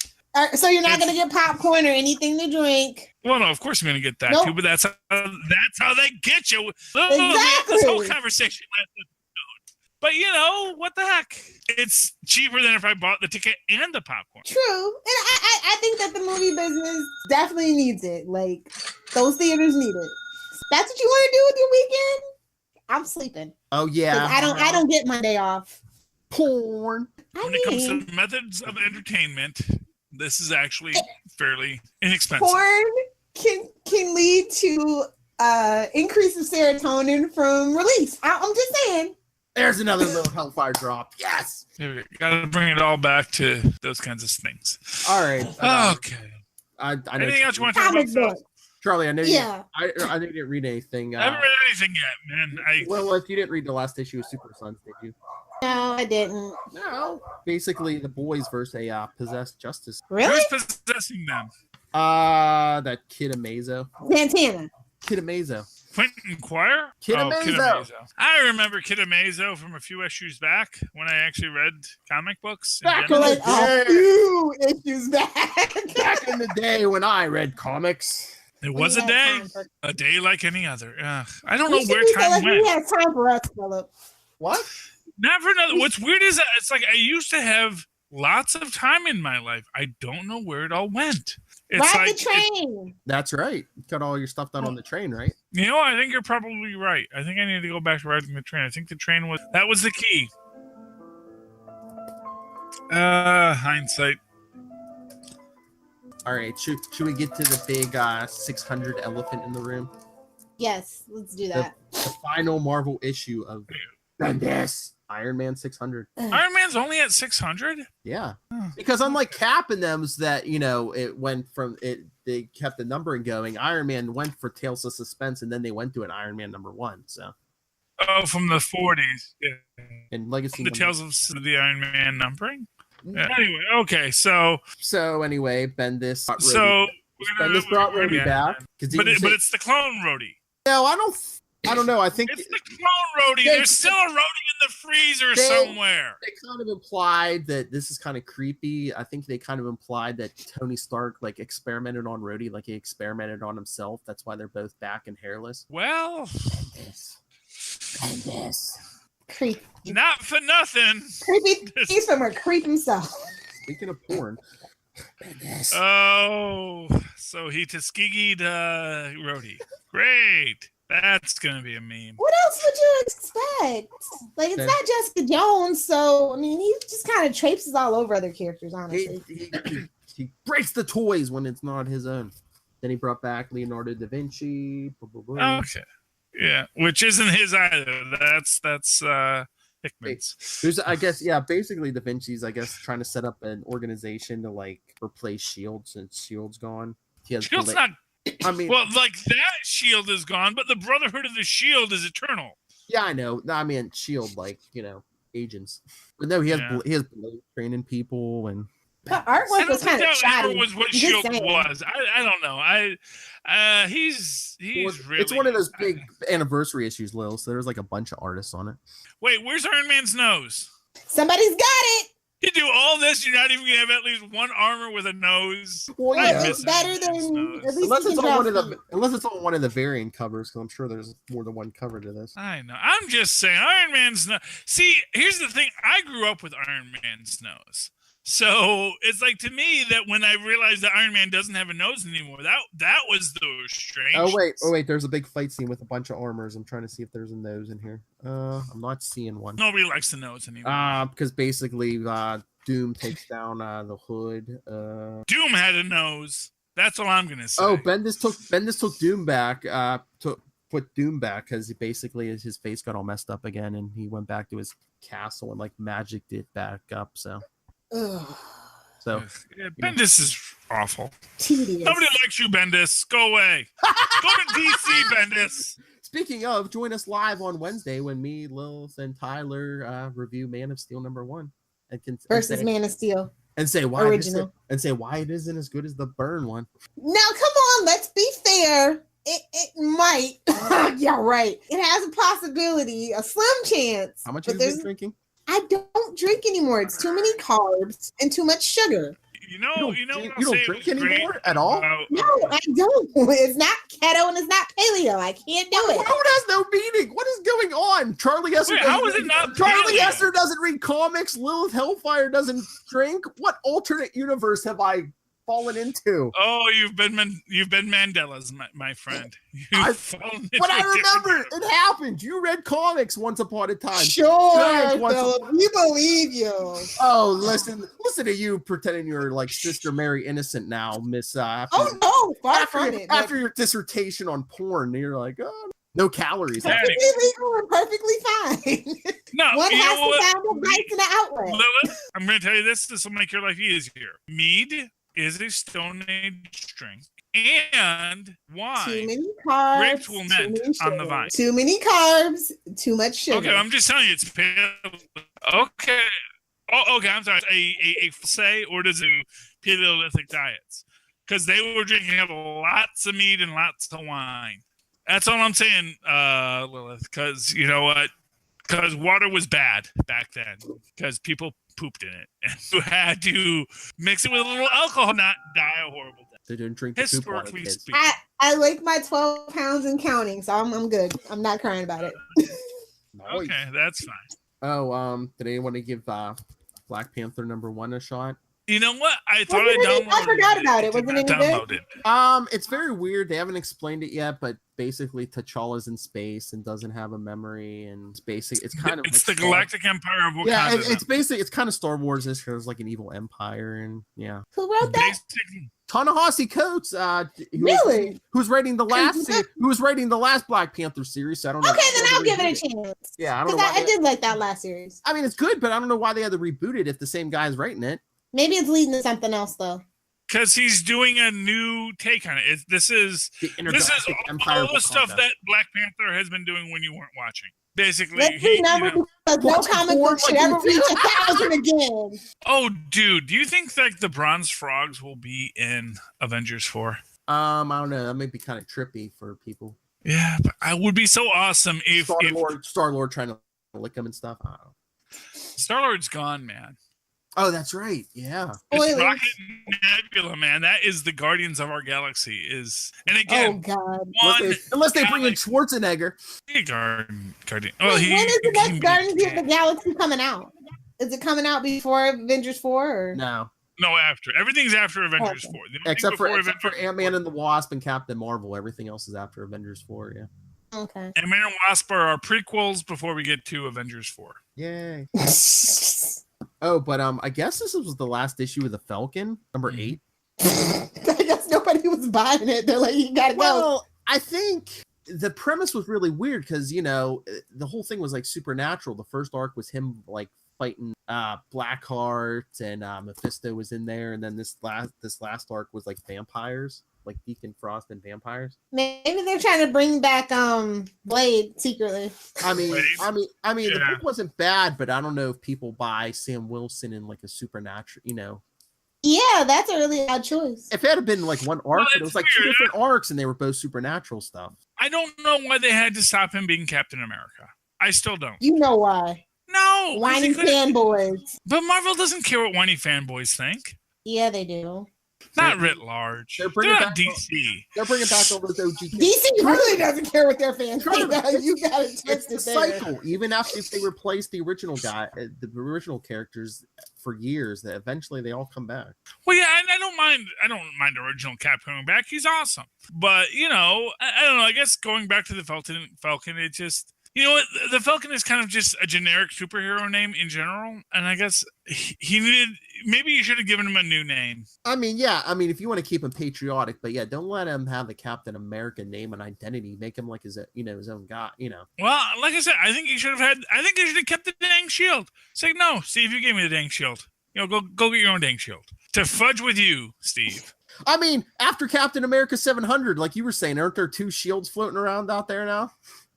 So you're not gonna get popcorn or anything to drink.
Well, no, of course I'm going to get that
Nope.
too, but that's how they get you.
Exactly.
This whole conversation. But what the heck? It's cheaper than if I bought the ticket and the popcorn.
True, and I think that the movie business definitely needs it. Like, those theaters need it. That's what you want to do with your weekend? I'm sleeping.
oh
'Cause
yeah,
I don't get Monday off.
porn.
When it comes to methods of entertainment, this is actually fairly inexpensive.
Porn can lead to increase of serotonin from release. I'm just saying.
There's another little hellfire drop. Yes.
Got to bring it all back to those kinds of things.
All right.
Okay.
I know.
Anything else you want to talk
Comic
about?
book.
Phil?
Charlie, I know
Yeah.
you. I didn't read anything.
I haven't read anything yet, man.
Well, if you didn't read the last issue of Super Sons, did you?
No, I didn't.
No. Basically, the boys versus a possessed justice.
Really?
Who's possessing them?
That Kid Amazo.
Santana.
Kid Amazo.
Quentin Quire?
Kid Amazo.
I remember Kid Amazo from a few issues back when I actually read comic books. in
Back
general.
in
Like a few issues back.
Back in the day when I read comics.
It was
We
a
had
day.
time for-
A day like any other. I don't
We
know
should
where
be
time
like,
went.
we had time for us, Philip.
What?
Not for another. What's weird is that it's like I used to have lots of time in my life. I don't know where it all went. It's
Ride
like
the train.
That's right. You got all your stuff done on the train, right?
I think you're probably right. I think I need to go back to riding the train. I think the train was the key. Hindsight.
All right. Should we get to the big 600 elephant in the room?
Yes, let's do that.
The final Marvel issue of Bendis. Iron Man 600.
Iron Man's only at 600.
Yeah. Because unlike Cap and them's that, it went from it, they kept the numbering going. Iron Man went for Tales of Suspense and then they went to an Iron Man #1. So,
Oh, from the 40s. Yeah.
and Legacy.
The Tales of the Iron Man numbering.
Mhm.
Yeah. Anyway, okay, so
Anyway, Bendis. brought
we're
Bendis brought
gonna-
Rhodey
yeah.
back.
But it's the clone Rhodey.
No, I don't know. I think
It's the clone Rhodey.
They-
There's still a Rhodey in the freezer
They-
somewhere.
they kind of implied that this is kind of creepy. I think they kind of implied that Tony Stark experimented on Rhodey, like he experimented on himself. That's why they're both back and hairless.
Well,
Bendis.
Creep.
not for nothing.
Creepy. He's from a creep himself.
Speaking of porn. Bendis.
Oh, so he Tuskegee'd Rhodey. Great. That's gonna be a meme.
What else would you expect? Like, it's
Okay.
not Jessica Jones, so I mean, he just kind of traipses all over other characters, honestly.
He breaks the toys when it's not his own. Then he brought back Leonardo da Vinci. Blah, blah, blah.
Okay. Yeah, which isn't his either. That's Hickman's.
There's, I guess, basically Da Vinci's, I guess, trying to set up an organization to replace Shield since Shield's gone. He has
Shield's not.
I mean,
Well, that Shield is gone, but the Brotherhood of the Shield is eternal.
yeah, I know. No, I mean Shield, agents. But no, he has
Yeah.
he has Blade training people and
The
I
artwork
don't
was
think
kind of
that
shoddy.
ever was what
I'm just
Shield
saying.
was. I don't know. He's really.
it's one of those big anniversary issues, Lil. So there's a bunch of artists on it.
Wait, where's Iron Man's nose?
Somebody's got it.
You do all this, you're not even gonna have at least one armor with a nose.
Well,
I
yeah.
miss
Better
Iron Man's
than
nose.
at least
Unless
he
it's
can
on
draw
one of the variant covers, because I'm sure there's more than one cover to this.
I know. I'm just saying, Iron Man's nose. See, here's the thing. I grew up with Iron Man's nose. So it's like, to me, that when I realized that Iron Man doesn't have a nose anymore, that was the strange.
Oh wait, there's a big fight scene with a bunch of armors. I'm trying to see if there's a nose in here. I'm not seeing one.
Nobody likes the nose anymore.
Because basically Doom takes down the hood.
Doom had a nose. That's all I'm gonna say.
Oh, Bendis took Doom back. Put Doom back because he basically his face got all messed up again, and he went back to his castle and like magicked it back up. So. So
yeah, Bendis is awful.
Tedious.
Nobody likes you, Bendis. Go away. Go to DC, Bendis.
Speaking of, join us live on Wednesday when me, Lilith, and Tyler review Man of Steel #1
versus Man of Steel
and say why
original
it isn't as good as the Byrne one.
Now, come on, let's be fair. It might. Yeah, right. It has a possibility, a slim chance.
How much have you been drinking?
I don't drink anymore. It's too many carbs and too much sugar.
You don't
drink anymore at all?
No, I don't. It's not keto and it's not paleo. I can't do it.
Road has no meaning. What is going on? Charlie Esser.
How is it not
Charlie
paleo?
Esser doesn't read comics. Lilith Hellfire doesn't drink. What alternate universe have I fallen into?
Oh, you've been Mandela's, my friend.
But I remember it happened. You read comics once upon a time.
Sure, Philip, we believe you.
Oh, listen to you pretending you're like Sister Mary Innocent now, Miss.
Oh no, far from it.
After your dissertation on porn, you're like, oh, no calories.
Perfectly legal and perfectly fine.
No,
one has to find the bites in the outlet.
Lilith, I'm going to tell you this. This will make your life easier. Mead is a Stone Age drink, and wine.
Too many carbs.
Grapes will mend on the vine.
Too many carbs. Too much sugar.
Okay, I'm just telling you, it's paleo. Okay. Oh, okay. I'm sorry. A say, or does it Paleolithic diets? Because they were drinking lots of mead and lots of wine. That's all I'm saying, Lilith. Because you know what? Because water was bad back then. Because people pooped in it, and you had to mix it with a little alcohol, not die a horrible death.
They didn't drink the poop water,
Historically
kids.
speaking.
I like my 12 pounds and counting, so I'm good. I'm not crying about it.
Okay, that's fine.
Oh, did anyone give Black Panther #1 a shot?
You know what? I thought I downloaded it.
I forgot about it.
Did
Wasn't
not
any
download
good?
it.
It's very weird. They haven't explained it yet, but basically T'Challa's in space and doesn't have a memory, and it's kind of
It's
like
the Galactic Empire of Wakanda.
Yeah, it's kind of Star Wars. There's like an evil empire, and yeah.
Who wrote that?
Ta-Nehisi Coates,
Really?
who's writing the last Black Panther series. So I don't know.
Okay, then I'll give it a chance.
Yeah, I don't know.
Because I did like that last series.
I mean, it's good, but I don't know why they had to reboot it if the same guy's writing it.
Maybe it's leading to something else, though.
Because he's doing a new take on it. This is all the stuff that Black Panther has been doing when you weren't watching. Basically,
let's remember because no comic book should ever reach 1,000 again.
Oh, dude, do you think like the Bronze Frogs will be in Avengers 4?
I don't know. That may be kind of trippy for people.
Yeah, but I would be so awesome if
Star-Lord trying to lick him and stuff. I don't know.
Star-Lord's gone, man.
Oh, that's right. Yeah.
It's Rocket Nebula, man. That is the Guardians of our Galaxy. And again,
oh God.
Unless they bring in Schwarzenegger.
Guardian.
When is the next Guardians of the Galaxy coming out? Is it coming out before Avengers 4? Or?
No,
after. Everything's after Avengers 4.
Except for Ant-Man and the Wasp and Captain Marvel. Everything else is after Avengers 4, yeah.
Okay.
Ant-Man and Wasp are our prequels before we get to Avengers 4.
Yay. Oh, but I guess this was the last issue of the Falcon, number 8.
I guess nobody was buying it. They're like, you gotta go.
Well, I think the premise was really weird because, the whole thing was like supernatural. The first arc was him like fighting Blackheart and Mephisto was in there, and then this last arc was like vampires, like Deacon Frost and vampires.
Maybe they're trying to bring back Blade secretly.
I mean, the book wasn't bad, but I don't know if people buy Sam Wilson in like a supernatural,
Yeah, that's a really odd choice.
If it had been like one arc, but it was like 2 different arcs, and they were both supernatural stuff.
I don't know why they had to stop him being Captain America. I still don't.
You know why?
No,
whiny fanboys.
But Marvel doesn't care what whiny fanboys think.
Yeah, they do.
Not writ large.
They're
They're
bringing
not
back
DC.
They're bringing back all those OG.
DC really doesn't care what their fans think.
It's-
You got it
It's
twisted
the
there.
cycle. Even after if they replace the original the original characters for years, that eventually they all come back.
Well, yeah, I don't mind. I don't mind original Cap coming back. He's awesome. But I don't know. I guess going back to the Falcon, it just. You know what? The Falcon is kind of just a generic superhero name in general, and I guess he needed. Maybe you should have given him a new name.
I mean, yeah. I mean, if you want to keep him patriotic, but yeah, don't let him have the Captain America name and identity. Make him like his own guy.
Well, like I said, I think he should have kept the dang shield. Say no, Steve. You gave me the dang shield. Go get your own dang shield. To fudge with you, Steve.
I mean, after Captain America 700, like you were saying, aren't there 2 shields floating around out there now?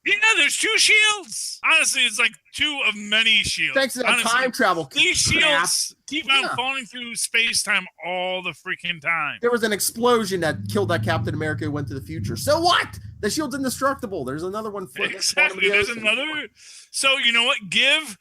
Yeah, there's 2 shields. Honestly, it's like 2 of many shields.
Thanks to that time travel.
These shields keep on
Yeah.
falling through space-time all the freaking time.
There was an explosion that killed that Captain America who went to the future. So what? The shield's indestructible. There's another one floating.
Exactly. There's another. So you know what? Give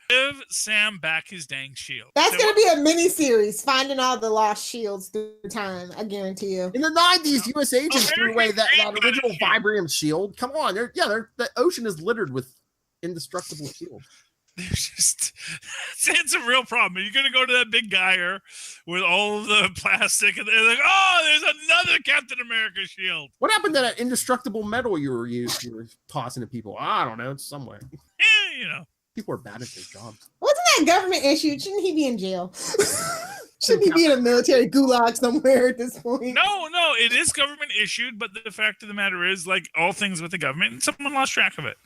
Sam back his dang shield.
That's going to be a mini series, finding all the lost shields through time. I guarantee you.
In the 90s, U.S. agents threw away that original
shield.
vibranium shield. Come on. The ocean is littered with indestructible shields.
There's just it's a real problem. You're gonna go to that big guyer with all of the plastic, and they're like, "Oh, there's another Captain America shield."
What happened to that indestructible metal you were tossing at people? I don't know. It's somewhere. People are bad at their jobs.
Wasn't that government issued? Shouldn't he be in jail? Shouldn't he be in a military gulag somewhere at this point?
No, it is government issued, but the fact of the matter is, like all things with the government, someone lost track of it.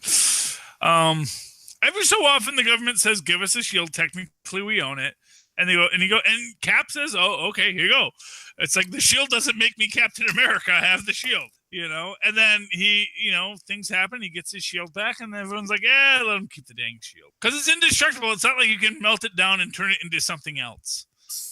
Every so often, the government says, "Give us a shield." Technically, we own it, and and Cap says, "Oh, okay, here you go." It's like the shield doesn't make me Captain America. I have the shield, And then things happen. He gets his shield back, and everyone's like, "Yeah, let him keep the dang shield because it's indestructible. It's not like you can melt it down and turn it into something else."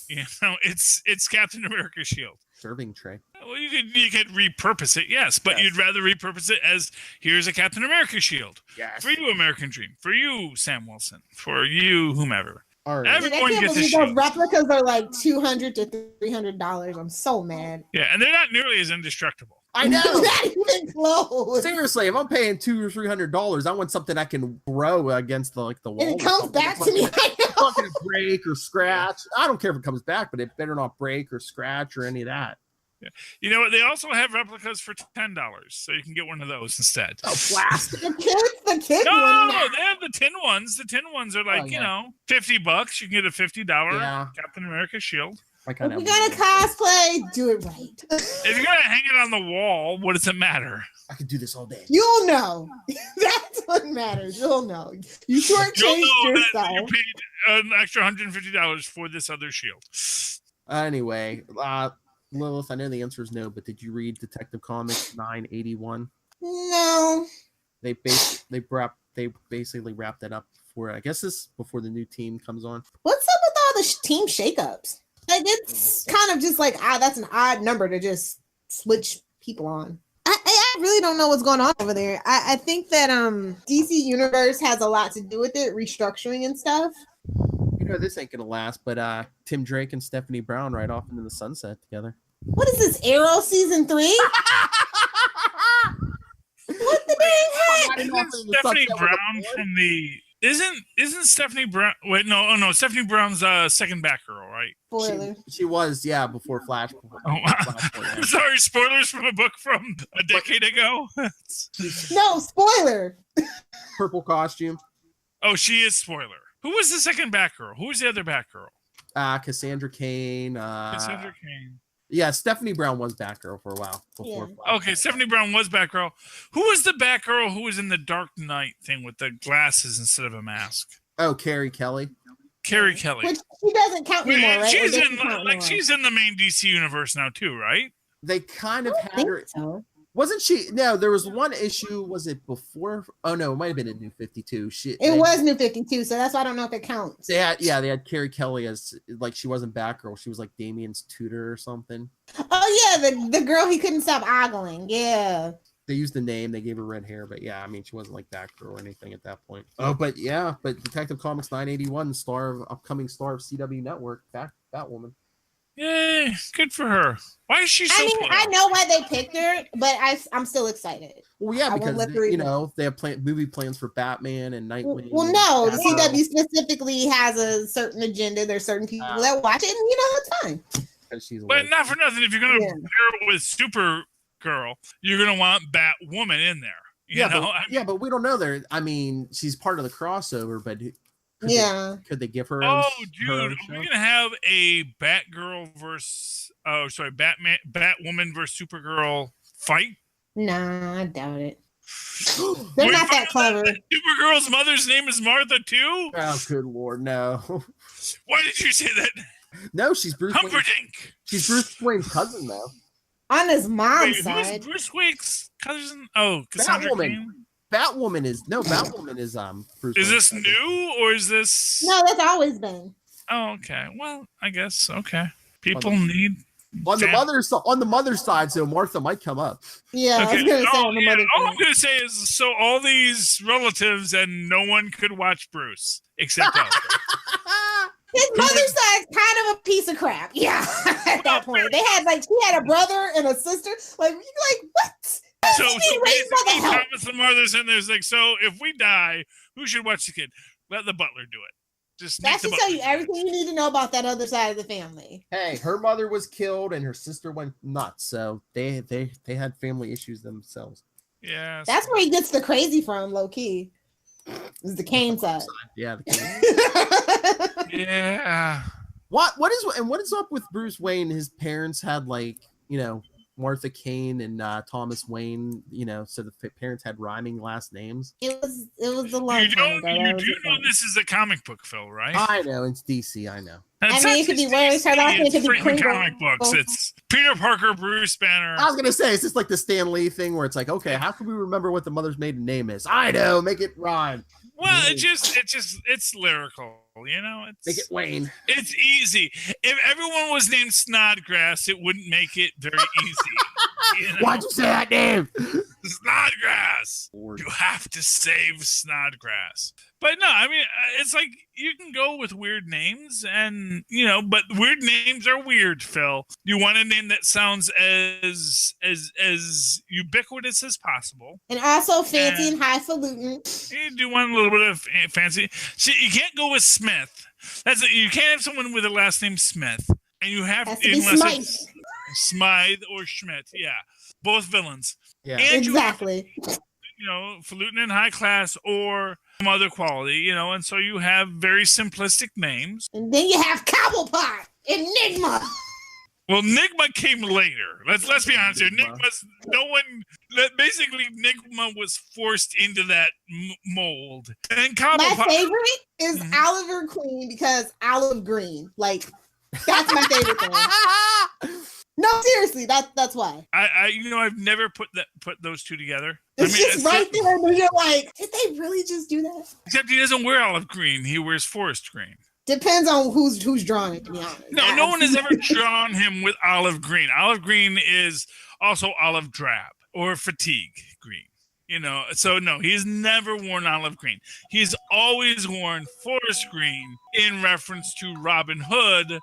It's Captain America's shield.
Serving tray.
Well, you could repurpose it, yes, but you'd rather repurpose it as here's a Captain America shield.
Yes.
For you, American Dream. For you, Sam Wilson. For you, whomever.
All right.
Dude, I
Everyone
can't
gets a
believe those
shield.
replicas are like $200 to $300. I'm so mad.
Yeah, and they're not nearly as indestructible.
I know.
Not even close.
Seriously, if I'm paying $200 or $300, I want something I can throw against the wall.
And it comes back to me. I
It's not going to break or scratch. I don't care if it comes back, but it better not break or scratch or any of that.
Yeah. You know what? They also have replicas for $10, so you can get one of those instead.
Oh, plastic.
The kid
No,
one. now.
they have the tin ones. The tin ones are like, $50. You can get a $50 Captain America shield.
If you're gonna cosplay, do it right.
If you're gonna hang it on the wall, what does it matter?
I could do this all day.
You'll know. That's what matters. You'll know. You
You'll
shortchanged
know that
yourself.
you paid an extra $150 for this other shield.
Anyway, Lilith, I know the answer is no, but did you read Detective Comics 981?
No.
They basically wrapped that up before, I guess this before the new team comes on.
What's up with all the team shakeups? Like, it's kind of just like, that's an odd number to just switch people on. I really don't know what's going on over there. I think that DC Universe has a lot to do with it, restructuring and stuff.
This ain't gonna last, but Tim Drake and Stephanie Brown right off into the sunset together.
What is this, Arrow season 3? What the dang heck?
Isn't Stephanie Brown from the isn't Stephanie Brown no Stephanie Brown's second Batgirl, right?
Spoiler.
She was, before Flash.
I'm sorry, spoilers from a book from a decade ago.
No, spoiler.
Purple costume.
Oh, she is spoiler. Who was the second Batgirl? Who was the other Batgirl?
Cassandra Cain.
Cassandra Cain.
Yeah, Stephanie Brown was Batgirl for a while. Before Flash.
Okay, Stephanie Brown was Batgirl. Who was the Batgirl who was in the Dark Knight thing with the glasses instead of a mask?
Oh, Carrie Kelly.
Carrie Kelly.
Which she doesn't count anymore, right?
She's in the main DC universe now too, right?
They kind of had her.
So.
Wasn't she? No, there was one issue. Was it before? Oh no, it might have been in New 52.
It was New 52, so that's why I don't know if it counts.
They had Carrie Kelly as like she wasn't Batgirl. She was like Damien's tutor or something.
Oh yeah, the girl he couldn't stop ogling. Yeah.
They used the name. They gave her red hair, but yeah, I mean she wasn't like Batgirl or anything at that point. Oh, but Detective Comics 981, upcoming star of CW Network, Batwoman.
Yay, good for her. Why is she so
I mean,
pale?
I know why they picked her, but I'm still excited.
Well, yeah,
I won't
because
let her either.
they have movie plans for Batman and Nightwing.
Well,
and
no, the
Batgirl.
CW specifically has a certain agenda. There's certain people that watch it, and it's fine.
'Cause she's a
But
lesbian.
not for nothing. If you're gonna
Yeah.
pair it with Supergirl, you're gonna want Batwoman in there. You know?
But we don't know there. I mean, she's part of the crossover, but could they give her?
Oh,
her
dude,
own
are
show?
we gonna have a Batgirl versus Batwoman versus Supergirl fight?
Nah, I doubt it. They're not that clever.
Supergirl's mother's name is Martha too?
Oh, good lord, no.
Why did you say that?
No, she's Bruce.
Humperdinck.
She's Bruce Wayne's cousin, though.
On his mom's
Wait,
side.
who's Bruce Wayne's cousin? Oh, Cassandra Cain?
Batwoman is Bruce.
Is
Wayne's
this
cousin.
new or is this?
No, that's always been.
Oh, okay. Well, I guess okay. People need
on the mother's side, so Martha might come up.
Yeah, I was gonna say on the mother's
all
side.
I'm gonna say is so all these relatives and no one could watch Bruce except us.
His mother's side's kind of a piece of crap. Yeah, at that point, she had a brother and a sister. Like what?
So basically, Thomas and Martha's in there's like, so if we die, who should watch the kid? Let the butler do it. Just
that should tell you everything you need to know about that other side of the family.
Hey, her mother was killed and her sister went nuts, so they had family issues themselves.
Yeah,
that's where he gets the crazy from, low key. Is the Kane side?
Yeah.
Yeah.
What is up with Bruce Wayne? His parents had Martha Kane and Thomas Wayne, so the parents had rhyming last names.
It was a long time ago.
You do know this is a comic book, Phil, right?
I know, it's DC, I know.
I mean, it could be worse. Her last name could be Kringle.
Comic books. It's Peter Parker, Bruce Banner.
I was gonna say, it's just like the Stan Lee thing where it's like, okay, how can we remember what the mother's maiden name is? I know, make it rhyme.
Well, it's lyrical,
Make it Wayne.
It's easy. If everyone was named Snodgrass, it wouldn't make it very easy.
Why'd you say that name?
Snodgrass. You have to save Snodgrass. But no, I mean, it's like you can go with weird names, and but weird names are weird. Phil, you want a name that sounds as ubiquitous as possible,
and also fancy and highfalutin.
You do want a little bit of fancy. See, you can't go with Smith. You can't have someone with a last name Smith, and you have
to be
Smythe or Schmidt. Yeah, both villains.
Yeah,
and
exactly.
Falutin and high class or some other quality, and so you have very simplistic names.
And then you have Cobblepot, Enigma.
Well, Enigma came later. Let's be honest here. Basically, Enigma was forced into that mold. And Cobblepot.
My favorite is Oliver Queen because Olive Green. Like, that's my favorite thing. No, seriously, that's why.
I've never put those two together.
It's just right there, and you're like, did they really just do that?
Except he doesn't wear olive green; he wears forest green.
Depends on who's drawing it, to be honest.
No one has ever drawn him with olive green. Olive green is also olive drab or fatigue green. So no, he's never worn olive green. He's always worn forest green in reference to Robin Hood,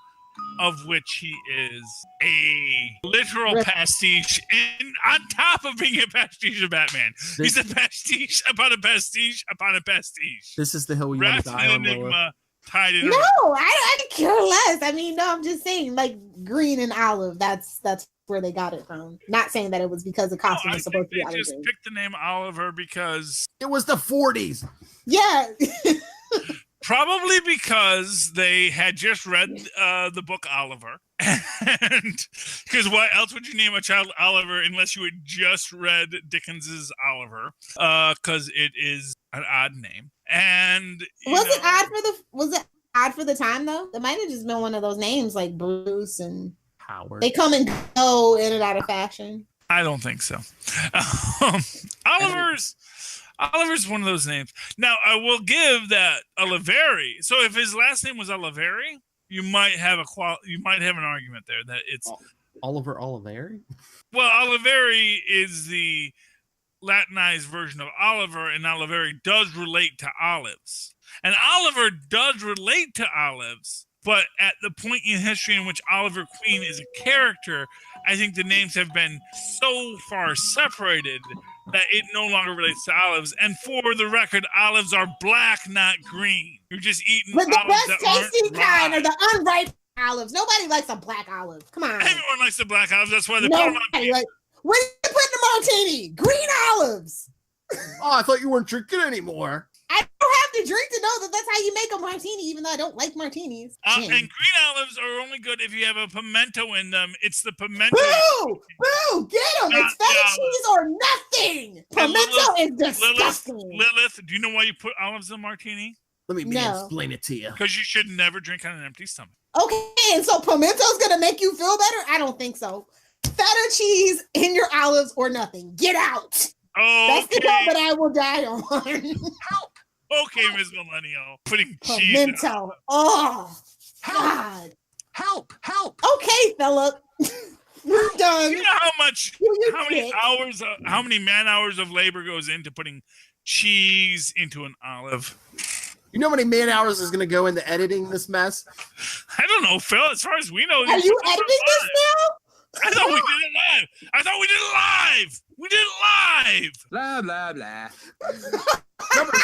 of which he is a literal pastiche, and on top of being a pastiche of Batman, he's a pastiche upon a pastiche upon a pastiche.
This is the hill we want to die on.
Enigma tied in.
No, I could care less. I mean, no, I'm just saying, like, green and olive. That's where they got it from. Not saying that it was because the costume was supposed to be olive.
They just picked the name Oliver because
it was the 40s.
Yeah.
Probably because they had just read the book Oliver. And because what else would you name a child Oliver unless you had just read Dickens's Oliver? Because it is an odd name. And
was it odd for the time though? It might have just been one of those names like Bruce and
Howard.
They come and go in and out of fashion.
I don't think so. Oliver's one of those names. Now, I will give that Oliveri. So if his last name was Oliveri, you might have an argument there that it's
Oliver Oliveri.
Well, Oliveri is the Latinized version of Oliver, and Oliveri does relate to olives. And Oliver does relate to olives, But at the point in history in which Oliver Queen is a character, I think the names have been so far separated that it no longer relates to olives. And for the record, olives are black, not green. You're just eating
But the
olives
best
that aren't
tasting kind
dry.
are the unripe olives. Nobody likes a black olive. Come on.
Everyone likes the black olives. That's why they put them on
Nobody like. What do you put in a martini? Green olives.
Oh, I thought you weren't drinking anymore.
I don't have to drink to know that that's how you make a martini, even though I don't like martinis.
And green olives are only good if you have a pimento in them. It's the pimento.
Boo! Boo! Get them!
Not
It's feta
olives.
cheese or nothing. Pimento is disgusting.
Lilith, do you know why you put olives in a martini?
Let me
No.
explain it to you.
Because you should never drink on an empty stomach.
Okay, and so pimento's gonna make you feel better? I don't think so. Feta cheese in your olives or nothing. Get out.
Oh,
That's the hill
okay.
that I will die on.
Okay, Ms. Millennial. Putting cheese in
Pimento. Oh, God.
Help!
Okay, Philip. We're done.
You know how much,
Do your
how many
bit.
hours, how many man hours of labor goes into putting cheese into an olive?
You know how many man hours is going to go into editing this mess?
I don't know, Phil. As far as we know,
Are you editing this now?
I thought we did it live. I thought we did it live. We did it live.
Blah blah blah.
Remember,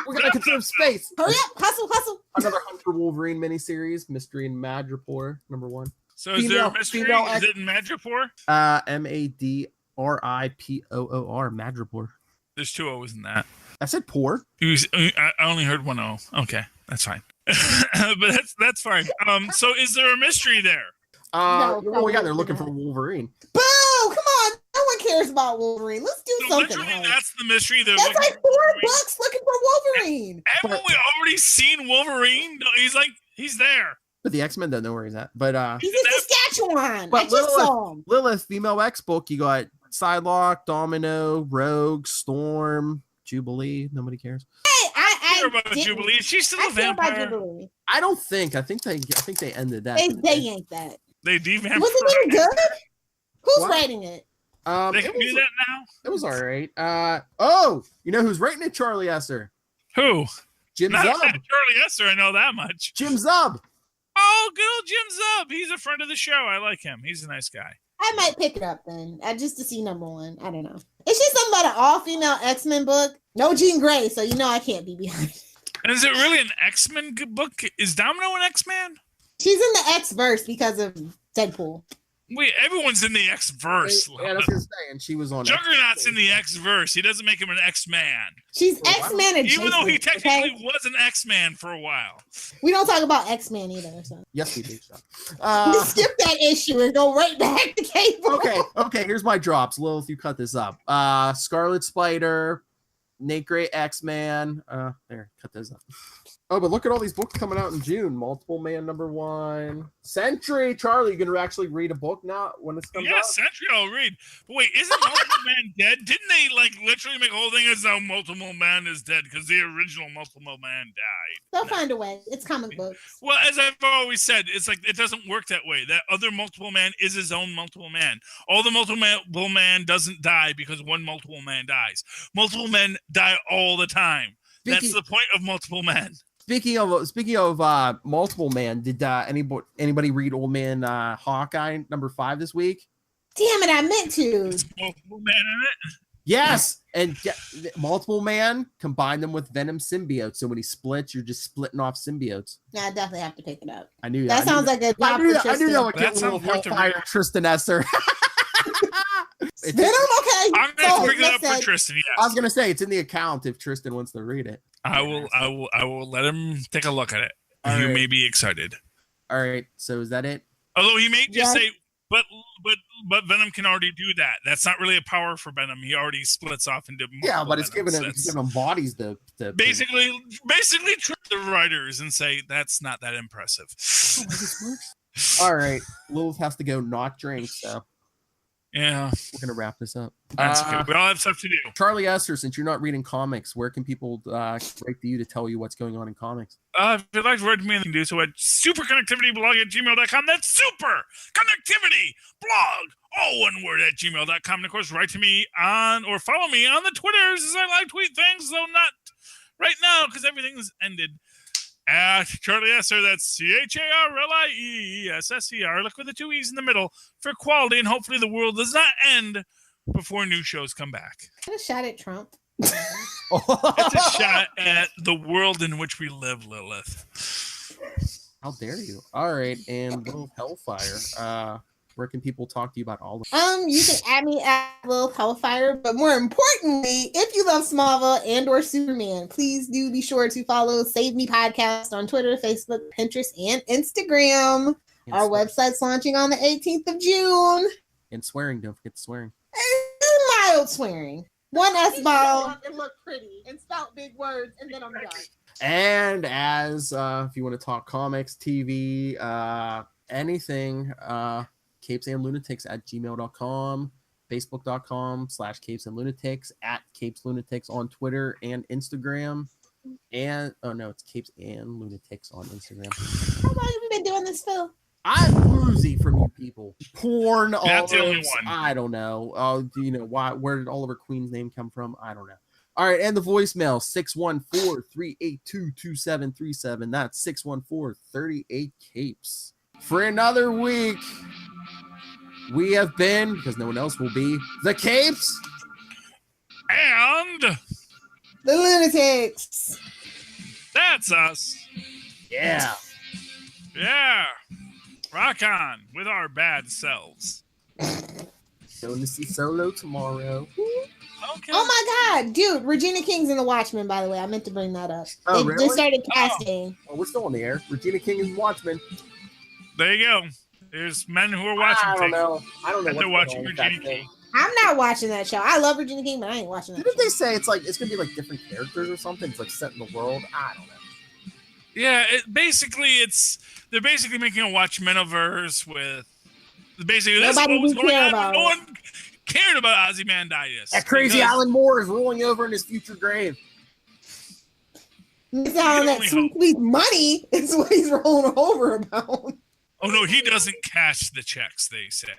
we gotta conserve space.
Hurry up. Hustle.
Another Hunter Wolverine miniseries, Mystery in Madripoor, #1.
So is there a mystery?
female
Is it in Madripoor?
Madripoor, Madripoor.
There's 2 O's in that.
I said poor.
I only heard 1 O. Okay, that's fine. But that's fine. So is there a mystery there?
No,
well, we got they're
no.
looking for Wolverine.
Boo! Come on. No one cares about Wolverine. Let's do
So
something
literally,
else.
that's the mystery. They're
That's
looking
like
for
4
Wolverine.
books looking for Wolverine.
Haven't we already seen Wolverine? No, he's there.
But the X-Men don't know where he's at. But
He's in Saskatchewan.
But
I just saw him.
Lilith, female X book, you got Psylocke, Domino, Rogue, Storm, Jubilee. Nobody cares.
Hey,
I care about
didn't-
Jubilee. Is she still
I
a
care about
vampire?
Jubilee.
I don't think. I think they ended that.
They yanked that.
They devampire.
Was it any good? Who's
What?
writing it?
They
It
can do
was,
that now.
it was all right. Oh, you know who's writing it? Charlie Esser.
Who?
Jim
Not
Zub.
Charlie Esther. I know that much.
Jim Zub.
Oh, good old Jim Zub. He's a friend of the show. I like him. He's a nice guy.
I might pick it up then, just to see #1. I don't know. It's just something about an all-female X-Men book. No Jean Grey, so you know I can't be behind.
And is it really an X-Men book? Is Domino an X-Man?
She's in the X-verse because of Deadpool.
Wait, everyone's in the X-verse.
Yeah, that's what I'm saying. She was on.
Juggernaut's in the X-verse. He doesn't make him an X-Man.
She's X-Men adjacent.
Even though he technically
okay?
was an X-Man for a while.
We don't talk about X-Men either. So
Yes, we do.
we skip that issue and go right back to Cable.
Okay. Here's my drops. Lilith, you cut this up. Scarlet Spider, Nate Gray, X-Man. There, cut those up. Oh, but look at all these books coming out in June. Multiple Man #1. Sentry. Charlie, you gonna actually read a book now when it comes
Yeah,
out?
Sentry I'll read. But wait, isn't Multiple Man dead? Didn't they literally make a whole thing as though Multiple Man is dead because the original Multiple Man died?
They'll find a way. It's comic books.
Well, as I've always said, it's like it doesn't work that way. That other Multiple Man is his own Multiple Man. All the Multiple Man doesn't die because one Multiple Man dies. Multiple men die all the time. That's the point of Multiple Men.
Speaking of Multiple Man, did anybody read Old Man Hawkeye #5 this week?
Damn it, I meant to.
There's Multiple Man in it.
Yes, and Multiple Man combine them with Venom symbiotes. So when he splits, you're just splitting off symbiotes.
Yeah, I definitely have to pick it up.
I knew
That sounds like a job for
I knew that
Tristan.
would
That
get a little
sounds worth a
hellfire
read.
Tristan Esser.
Venom, okay.
I'm gonna
So,
pick it up
let's
for
say-
Tristan. Yes.
I was gonna say it's in the account if Tristan wants to read it.
I will let him take a look at it.
All
You
right.
may be excited.
All right, so is that it?
Although he may just
Yeah.
say, but Venom can already do that. That's not really a power for Venom. He already splits off into
Yeah,
multiple
but it's giving
Venoms.
them bodies to
Basically trick the writers and say that's not that impressive.
All right, Lilith has to go not drink, so
Yeah,
we're gonna wrap this up.
that's good. We all have stuff to do.
Charlie Esser, since you're not reading comics, where can people write to you to tell you what's going on in comics?
If you'd like to write to me, you can do so at superconnectivityblog@gmail.com. That's super connectivity blog, all one word, at gmail.com. And of course, write to me on or follow me on the Twitters as I live tweet things, though not right now because everything's ended. At Charlie Esser, that's CharlieSSER. Look with the 2 E's in the middle for quality, and hopefully the world does not end before new shows come back.
Kind of shot at Trump.
It's a shot at the world in which we live, Lilith.
How dare you? All right, and Little Hellfire. Where can people talk to you about all of
You can add me at Little Hellfire, but more importantly, if you love Smallville and or Superman, please do be sure to follow Save Me Podcast on Twitter, Facebook, Pinterest, and Instagram. Our website's launching on the 18th of June.
And swearing, don't forget the swearing.
And mild swearing. One S-ball.
It looked pretty and spout big words, and then I'm done.
And as if you want to talk comics, TV, anything, capesandlunatics@gmail.com, facebook.com/capesandlunatics, at capeslunatics on Twitter and Instagram, and it's Capes and Lunatics on Instagram.
How long have you been doing this, Phil?
I'm woozy from you people. Porn, all
That's the only
those,
one.
I don't know. Do you know why? Where did Oliver Queen's name come from? I don't know. All right, and the voicemail 614-382-2737. That's 614-38-CAPES. For another week, we have been, because no one else will be, the Capes
And
The Lunatics.
that's us.
Yeah.
Yeah. Rock on with our bad selves.
Going to see Solo tomorrow.
Okay.
Oh my God, dude! Regina King's in The Watchmen. By the way, I meant to bring that up.
Oh,
They
really?
just started casting.
Oh, we're still on the air. Regina King is Watchmen.
There you go. There's men who are watching
I don't
things.
know. I don't know.
And
what's
they're watching
going on with that
Regina
thing.
King.
I'm not watching that show. I love Regina King, but I ain't watching that.
Didn't
show.
they say it's gonna be like different characters or something? It's like set in the world. I don't know.
Yeah, they're basically making a Watchmeniverse with basically this is
Nobody
what was
we
going
care
on.
about
No
it.
one cared about Ozymandias.
That crazy
because-
Alan Moore is rolling over in his future grave.
He's on that
only
sweet, sweet money is what he's rolling over about.
Oh no, he doesn't cash the checks, they say.